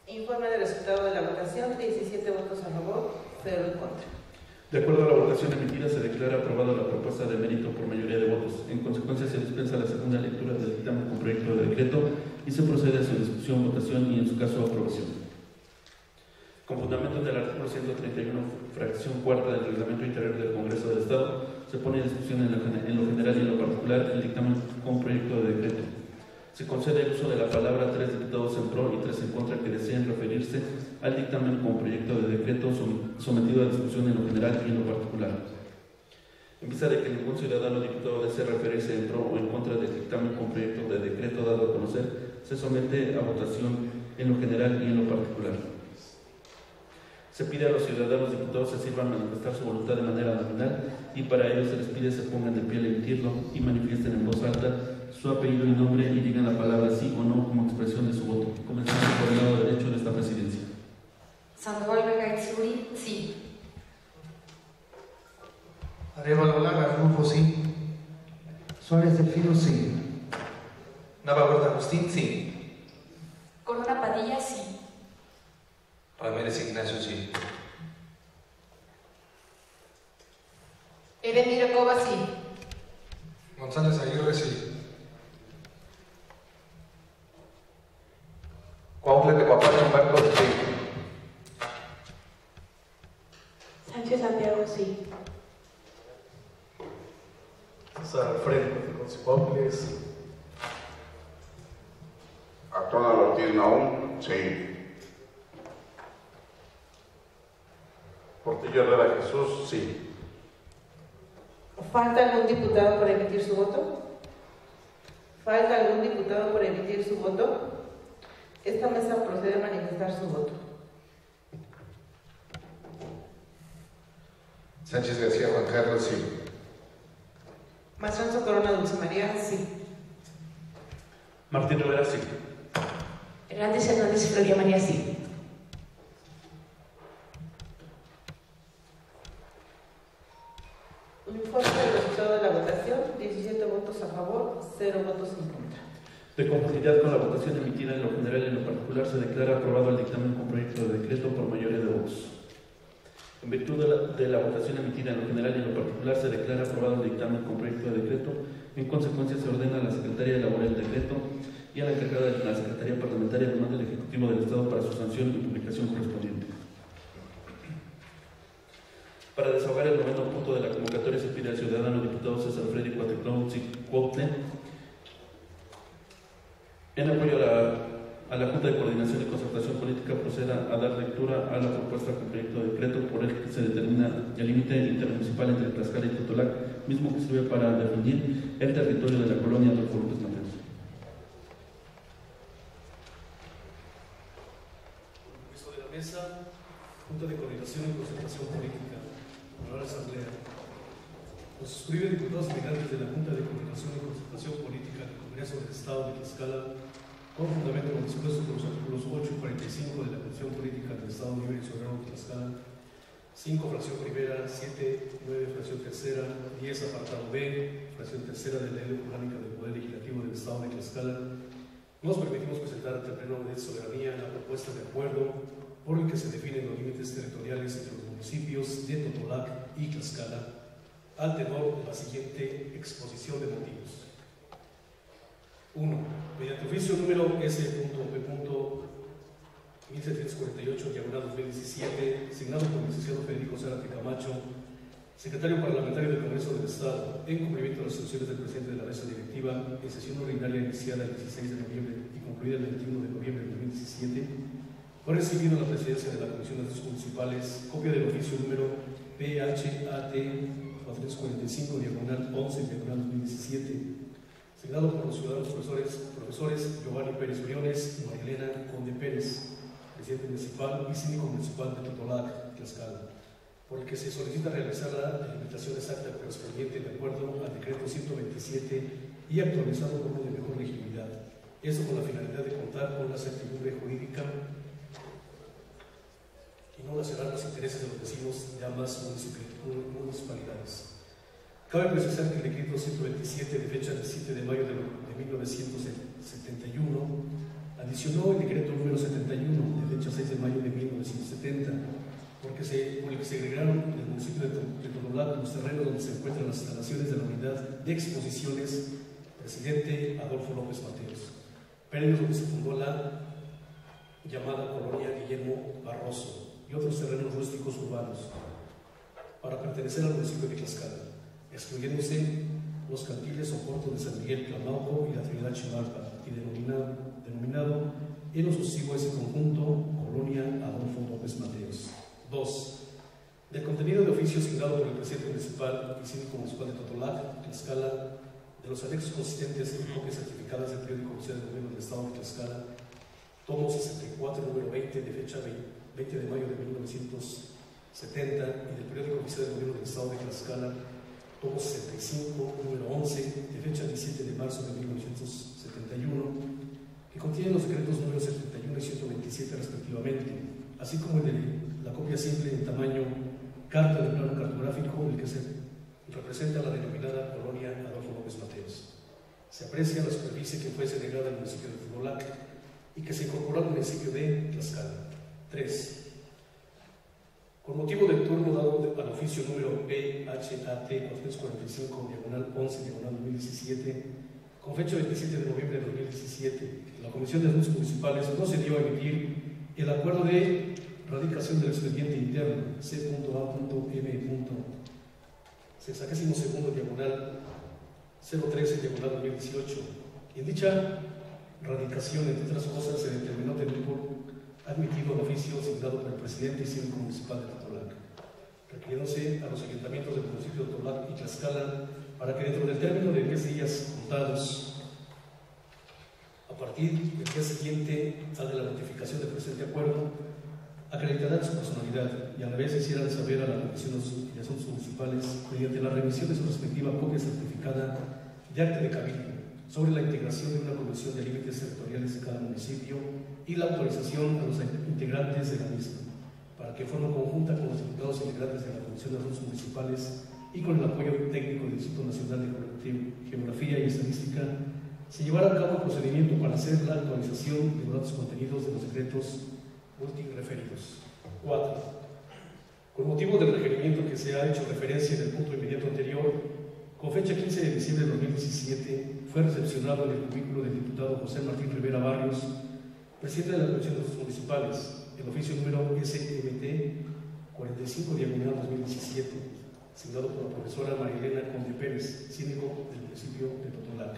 Informe del resultado de la votación: 17 votos a favor, 0 en contra. De acuerdo a la votación emitida, se declara aprobada la propuesta de mérito por mayoría de votos. En consecuencia, se dispensa la segunda lectura del dictamen con proyecto de decreto y se procede a su discusión, votación y, en su caso, aprobación. Con fundamento del artículo 131, fracción cuarta del Reglamento Interior del Congreso del Estado, se pone en discusión en lo general y en lo particular el dictamen con proyecto de decreto. Se concede el uso de la palabra a 3 diputados en pro y 3 en contra que deseen referirse al dictamen con proyecto de decreto sometido a discusión en lo general y en lo particular. En vista de que ningún ciudadano diputado desee referirse en pro o en contra del dictamen con proyecto de decreto dado a conocer, se somete a votación en lo general y en lo particular. Se pide a los ciudadanos diputados se sirvan a manifestar su voluntad de manera nominal y para ello se les pide se pongan de pie al emitirlo y manifiesten en voz alta su apellido y nombre y digan la palabra sí o no como expresión de su voto. Comenzando por el lado derecho de esta presidencia. Sandoval Vega Ixuri, sí. Arevalo Lara Rufo, sí. Suárez Delfino, sí. Navarro Agustín, sí. Corona Padilla, sí. Ramírez Ignacio, sí. Edelmira Cova, sí. González Aguirre, sí. Cuautle de Papacho Humberto, sí. Sánchez Santiago, sí. César Alfredo Cuautle, sí. Antonio Ortiz Naum, sí. Portillo Herrera Jesús, sí. ¿Falta algún diputado por emitir su voto? ¿Falta algún diputado por emitir su voto? Esta mesa procede a manifestar su voto. Sánchez García Juan Carlos, sí. Mastranzo Corona Dulce María, sí. Martín Rivera, sí. Hernández Floria María, sí. Informe del resultado de la votación: 17 votos a favor, 0 votos en contra. De conformidad con la votación emitida en lo general y en lo particular, se declara aprobado el dictamen con proyecto de decreto por mayoría de votos. En virtud de la votación emitida en lo general y en lo particular, se declara aprobado el dictamen con proyecto de decreto. En consecuencia, se ordena a la Secretaría de elaborar el decreto y a la encargada de la Secretaría Parlamentaria del Ejecutivo del Estado para su sanción y publicación correspondiente. Para desahogar el noveno punto de la convocatoria, se pide al ciudadano diputado César Freddy Cuauhtlón Cuautle, en apoyo a la Junta de Coordinación y Concertación Política, proceda a dar lectura a la propuesta con proyecto de decreto por el que se determina el límite intermunicipal entre Tlaxcala y Totolac, mismo que sirve para definir el territorio de la colonia Adolfo López Mateos. Permiso de la mesa, Junta de Coordinación y Concertación Política, Honorable Asamblea. Los suscriben diputados integrantes de la Junta de Coordinación y Concertación Política del Congreso del Estado de Tlaxcala, con fundamento en lo dispuesto por los artículos 8 y 45 de la Constitución Política del Estado Libre y Soberano de Tlaxcala, 5, fracción primera, 7, 9, fracción tercera, 10, apartado B, fracción tercera de la Ley Orgánica del Poder Legislativo del Estado de Tlaxcala, nos permitimos presentar ante el Pleno de Soberanía la propuesta de acuerdo por el que se definen los límites territoriales entre los municipios de Totolac y Tlaxcala, al tenor de la siguiente exposición de motivos. 1. Mediante oficio número S.P.1748/2017, signado por el licenciado Federico Zárate Camacho, Secretario Parlamentario del Congreso del Estado, en cumplimiento de las instrucciones del presidente de la mesa directiva, en sesión ordinaria iniciada el 16 de noviembre y concluida el 21 de noviembre de 2017, fue recibido en la presidencia de la Comisión de Asuntos Municipales copia del oficio número PHAT 445/11/2017, signado por los ciudadanos profesores Giovanni Pérez Briones y Marilena Conde Pérez, presidente municipal y síndico municipal de Totolac, Tlaxcala, por el que se solicita realizar la delimitación exacta correspondiente de acuerdo al decreto 127 y actualizado por uno de mejor legibilidad. Eso con la finalidad de contar con la certidumbre jurídica y no lacerar los intereses de los vecinos de ambas municipalidades. Cabe precisar que el decreto 127 de fecha del 7 de mayo de 1971 adicionó el decreto número 71 de fecha 6 de mayo de 1970, por el que se agregaron en el municipio de Totolac los terrenos donde se encuentran las instalaciones de la unidad de exposiciones Presidente Adolfo López Mateos, predios donde se fundó la llamada colonia Guillermo Barroso y otros terrenos rústicos urbanos para pertenecer al municipio de Tlaxcala, excluyéndose los cantiles Soporto de San Miguel Tlamauco y la Trinidad Chimalpa, y denominado en lo sucesivo ese conjunto Colonia Adolfo López Mateos. 2. Del contenido de oficio asignado por el presidente municipal y síndico municipal de Totolac, Tlaxcala, de los anexos consistentes en copias certificadas del periódico oficial del Gobierno del Estado de Tlaxcala, tomo 64, número 20, de fecha 20 de mayo de 1970, y del periódico oficial del Gobierno del Estado de Tlaxcala, tomo 65, número 11, de fecha 17 de marzo de 1971, que contienen los decretos números 71 y 127 respectivamente, así como el de la copia simple en tamaño carta de plano cartográfico, en el que se representa la denominada colonia Adolfo López Mateos. Se aprecia la superficie que fue denegada al municipio de Totolac y que se incorporó al municipio de Tlaxcala. 3. Con motivo del turno dado al oficio número PHAT 445/11/2017, con fecha 27 de noviembre de 2017, la Comisión de Asuntos Municipales procedió a emitir el acuerdo de radicación del expediente interno C.A.M. 62/013/2018. En dicha radicación, entre otras cosas, se determinó tener por admitido el oficio asignado por el presidente y síndico municipal de Totolac, refiriéndose a los ayuntamientos del municipio de Totolac y Tlaxcala, para que dentro del término de 10 días contados a partir del día siguiente al de la notificación del presente acuerdo, acreditarán su personalidad y a la vez hicieran saber a la Comisión de Asuntos Municipales, mediante la remisión de su respectiva copia certificada de acta de cabildo, sobre la integración de una comisión de límites territoriales de cada municipio y la autorización a los integrantes de la misma, para que de forma conjunta con los diputados integrantes de la Comisión de Asuntos Municipales y con el apoyo técnico del Instituto Nacional de Geografía y Estadística, se llevara a cabo el procedimiento para hacer la actualización de los datos contenidos de los decretos multireferidos. 4. Con motivo del requerimiento que se ha hecho referencia en el punto inmediato anterior, con fecha 15 de diciembre de 2017, fue recepcionado en el cubículo del diputado José Martín Rivera Barrios, presidente de la Comisión de Asuntos Municipales, el oficio número SMT 45/2017, signado por la profesora Marilena Conde Pérez, síndico del municipio de Totolac,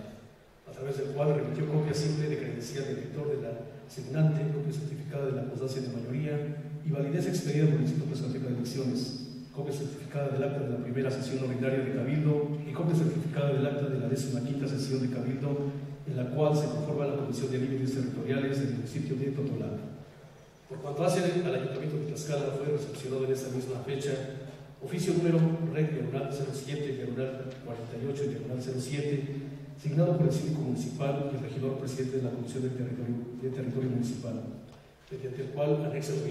a través del cual remitió copia simple de credencial del lector de la signante, copia certificada de la constancia de mayoría y validez expedida por el Instituto Nacional de Elecciones, copia certificada del acta de la primera sesión ordinaria de Cabildo y copia certificada del acta de la 15ª sesión de Cabildo, en la cual se conforma la Comisión de Límites Territoriales del municipio de Totolac. Por cuanto hace al Ayuntamiento de Tlaxcala, fue recepcionado en esa misma fecha oficio número REG-07-48-07, signado por el síndico municipal y el regidor presidente de la Comisión de Territorio Municipal, mediante el cual anexa el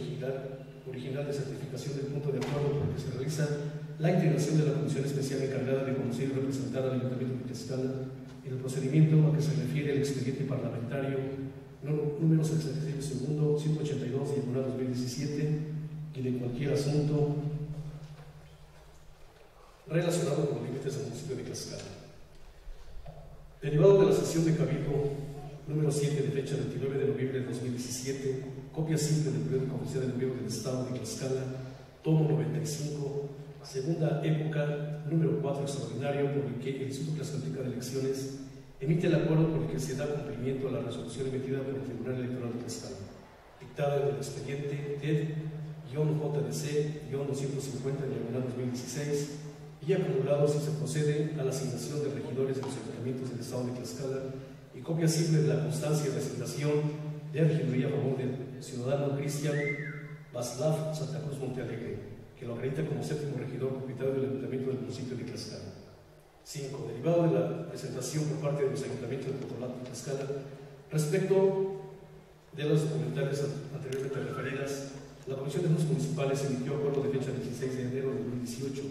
original de certificación del punto de acuerdo por el que se realiza la integración de la Comisión Especial encargada de conocer y representar al Ayuntamiento de Tlaxcala en el procedimiento a que se refiere el expediente parlamentario número 182/2017 y de cualquier asunto relacionado con los límites del municipio de Tlaxcala. Derivado de la sesión de Cabildo número 7 de fecha 29 de noviembre de 2017, copia simple del periódico oficial del Gobierno del Estado de Tlaxcala, tomo 95, segunda época, número 4 extraordinario, por el que el Instituto Tlaxcalteca de Elecciones emite el acuerdo por el que se da cumplimiento a la resolución emitida por el Tribunal Electoral de Tlaxcala, dictada en el expediente TED-JDC-250-2016 y acumulado si se procede a la asignación de regidores de los ayuntamientos del Estado de Tlaxcala y copia simple de la constancia de asignación de regiduría a favor del ciudadano Cristian Václav Santa Cruz Montealegre, que lo acredita como séptimo regidor propietario del ayuntamiento del municipio de Tlaxcala. 5. Derivado de la presentación por parte de los ayuntamientos de Totolac y Tlaxcala respecto de las documentales anteriormente referidas, la Comisión de Asuntos Municipales emitió acuerdo de fecha 16 de enero de 2018,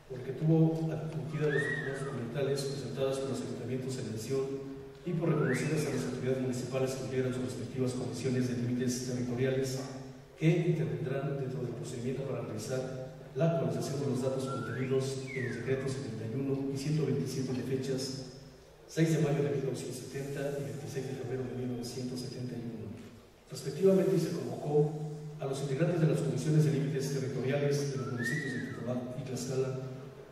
por el que tuvo admitidas las documentales presentadas por los ayuntamientos en mención y por reconocidas a las autoridades municipales que integran sus respectivas comisiones de límites territoriales que intervendrán dentro del procedimiento para realizar la actualización de los datos contenidos en los decretos 71 y 127 de fechas 6 de mayo de 1970 y 26 de febrero de 1971. Respectivamente, se convocó a los integrantes de las comisiones de límites territoriales de los municipios de Totolac y Tlaxcala,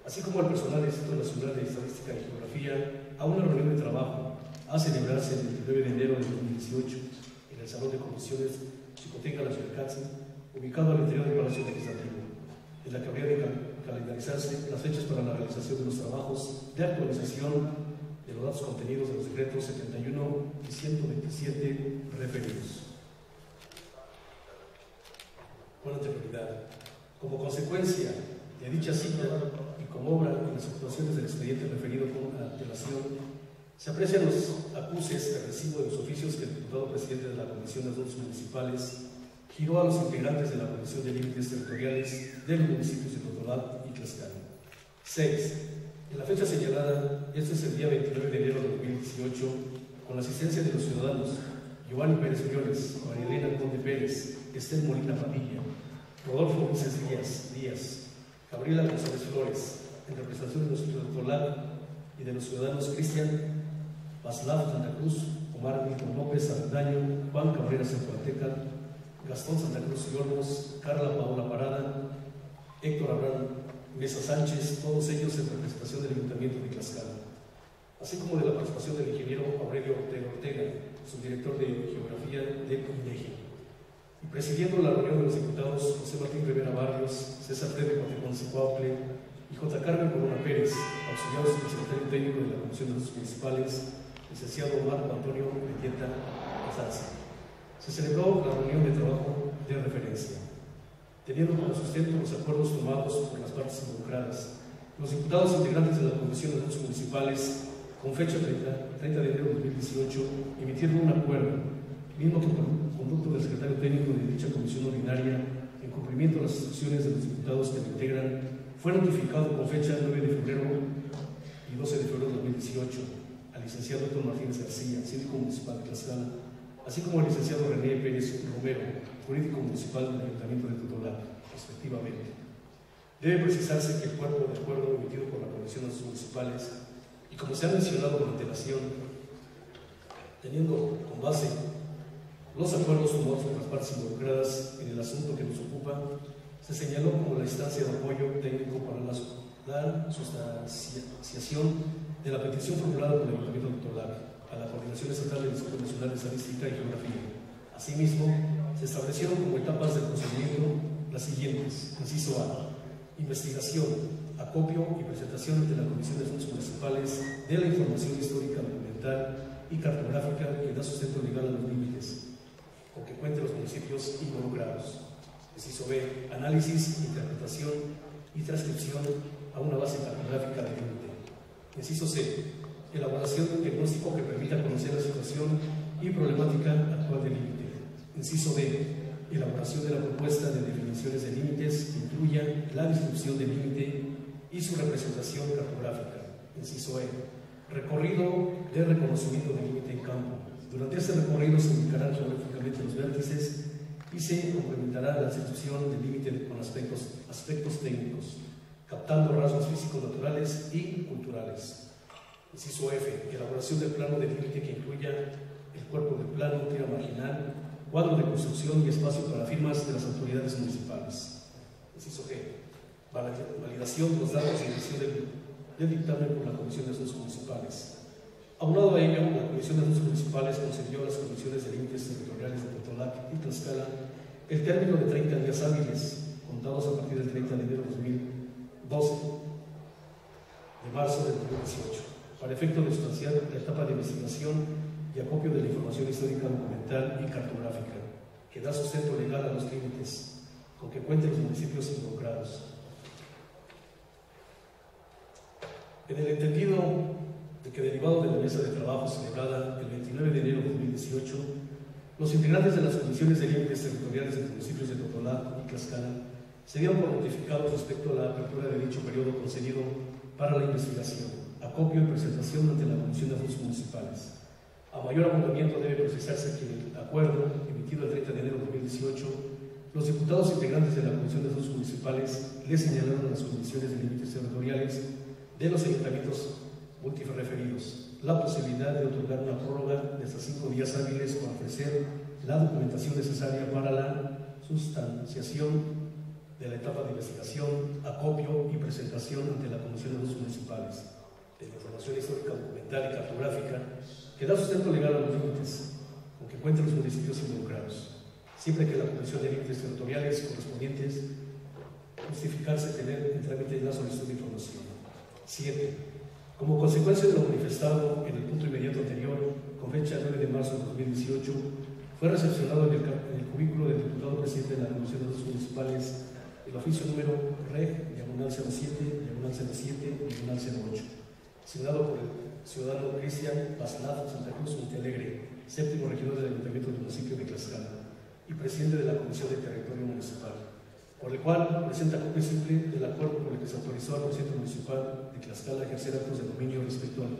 así como al personal del Instituto Nacional de Estadística y Geografía, a una reunión de trabajo a celebrarse el 29 de enero de 2018 en el Salón de Comisiones Chicoteca La Xilacatzi, ubicado al interior del Palacio Legislativo, en la que habría de calendarizarse las fechas para la realización de los trabajos de actualización de los datos contenidos de los decretos 71 y 127 referidos. Con anterioridad, como consecuencia de dicha cita y como obra en las actuaciones del expediente referido con antelación, se aprecian los acuses de recibo de los oficios que el diputado presidente de la Comisión de Asuntos Municipales giró a los integrantes de la Comisión de Límites Territoriales de los municipios de Totolac y Tlaxcala. 6. En la fecha señalada, este es el día 29 de enero de 2018, con la asistencia de los ciudadanos Giovanni Pérez Briones, María Elena Conde Pérez, Esther Molina Padilla, Rodolfo Ulises Díaz, Gabriela González Flores, en representación de los ciudadanos de Totolac y de los ciudadanos Cristian Václav Santa Cruz, Omar Milton López Avendaño, Juan Cabrera Zapoteca, Gastón Santa Cruz y Olmos, Carla Paola Parada, Héctor Abraham Mesa Sánchez, todos ellos en representación del Ayuntamiento de Tlaxcala, así como de la participación del ingeniero Aurelio Ortega, subdirector de Geografía del INEGI. Y presidiendo la reunión de los diputados José Martín Rivera Barrios, César Fede Guatecón Cicuautle y J. Carmen Corona Pérez, auxiliados del secretario técnico de la Comisión de Asuntos Municipales, licenciado Marco Antonio Mendieta Azanza. Se celebró la reunión de trabajo de referencia, teniendo como sustento los acuerdos tomados por las partes involucradas. Los diputados integrantes de la Comisión de Asuntos Municipales, con fecha 30 de enero de 2018, emitieron un acuerdo, mismo que por conducto del secretario técnico de dicha comisión ordinaria, en cumplimiento de las instrucciones de los diputados que la integran, fue notificado con fecha 9 de febrero y 12 de febrero de 2018 al licenciado Héctor Martínez García, síndico municipal de Tlaxcala, así como al licenciado René Pérez Romero, jurídico municipal del Ayuntamiento de Totolac, respectivamente. Debe precisarse que el cuerpo de acuerdo emitido por la Comisión de Asuntos Municipales, y como se ha mencionado con antelación, teniendo con base los acuerdos tomados por las partes involucradas en el asunto que nos ocupa, se señaló como la instancia de apoyo técnico para la sustanciación de la petición formulada por el Ayuntamiento de Totolac a la Coordinación Estatal del Instituto Nacional de Estadística y Geografía. Asimismo, se establecieron como etapas del procedimiento las siguientes: inciso A, investigación, acopio y presentación ante la Comisión de Asuntos Municipales de la información histórica, documental y cartográfica que da sustento legal a los límites con que cuenten los municipios involucrados. Inciso B, análisis, interpretación y transcripción a una base cartográfica de límite. Inciso C, elaboración de un diagnóstico que permita conocer la situación y problemática actual del límite. Inciso D, elaboración de la propuesta de definiciones de límites que incluya la descripción del límite y su representación cartográfica. Inciso E, recorrido de reconocimiento del límite en campo. Durante este recorrido se indicarán geográficamente los vértices y se complementará la descripción del límite con aspectos técnicos, captando rasgos físicos naturales y culturales. Inciso F, elaboración del plano de límite que incluya el cuerpo del plano, tira marginal, cuadro de construcción y espacio para firmas de las autoridades municipales. Inciso G, validación de los datos y emisión del dictamen por la Comisión de Asuntos Municipales. Aunado a ello, la Comisión de Asuntos Municipales concedió a las comisiones de límites territoriales de Totolac y Tlaxcala el término de 30 días hábiles, contados a partir del 30 de enero de 2012, de marzo del 2018, para efecto de sustanciar la etapa de investigación y acopio de la información histórica, documental y cartográfica, que da sustento legal a los límites con que cuenten los municipios involucrados. En el entendido de que, derivado de la mesa de trabajo celebrada el 29 de enero de 2018, los integrantes de las comisiones de límites territoriales de los municipios de Totolac y Tlaxcala se dieron por notificados respecto a la apertura de dicho periodo concedido para la investigación, acopio y presentación ante la Comisión de Asuntos Municipales. A mayor abundamiento debe precisarse que en el acuerdo emitido el 30 de enero de 2018, los diputados integrantes de la Comisión de Asuntos Municipales le señalaron a las comisiones de límites territoriales de los ayuntamientos multireferidos la posibilidad de otorgar una prórroga de hasta 5 días hábiles para ofrecer la documentación necesaria para la sustanciación de la etapa de investigación, acopio y presentación ante la Comisión de Asuntos Municipales de la información histórica, documental y cartográfica que da sustento legal a los límites con que cuentan los municipios involucrados, siempre que la Comisión de Límites Territoriales correspondientes justificarse tener en trámite la solicitud de información. 7. Como consecuencia de lo manifestado en el punto inmediato anterior, con fecha 9 de marzo de 2018, fue recepcionado en el cubículo del diputado presidente de la Comisión de Asuntos Municipales el oficio número REG, /07/07/08, signado por el ciudadano Cristian Paslaz Santa Cruz Montealegre, séptimo regidor del Ayuntamiento del municipio de Tlaxcala y presidente de la Comisión de Territorio Municipal, por el cual presenta copia simple del acuerdo por el que se autorizó al presidente municipal de Tlaxcala a ejercer actos de dominio respecto al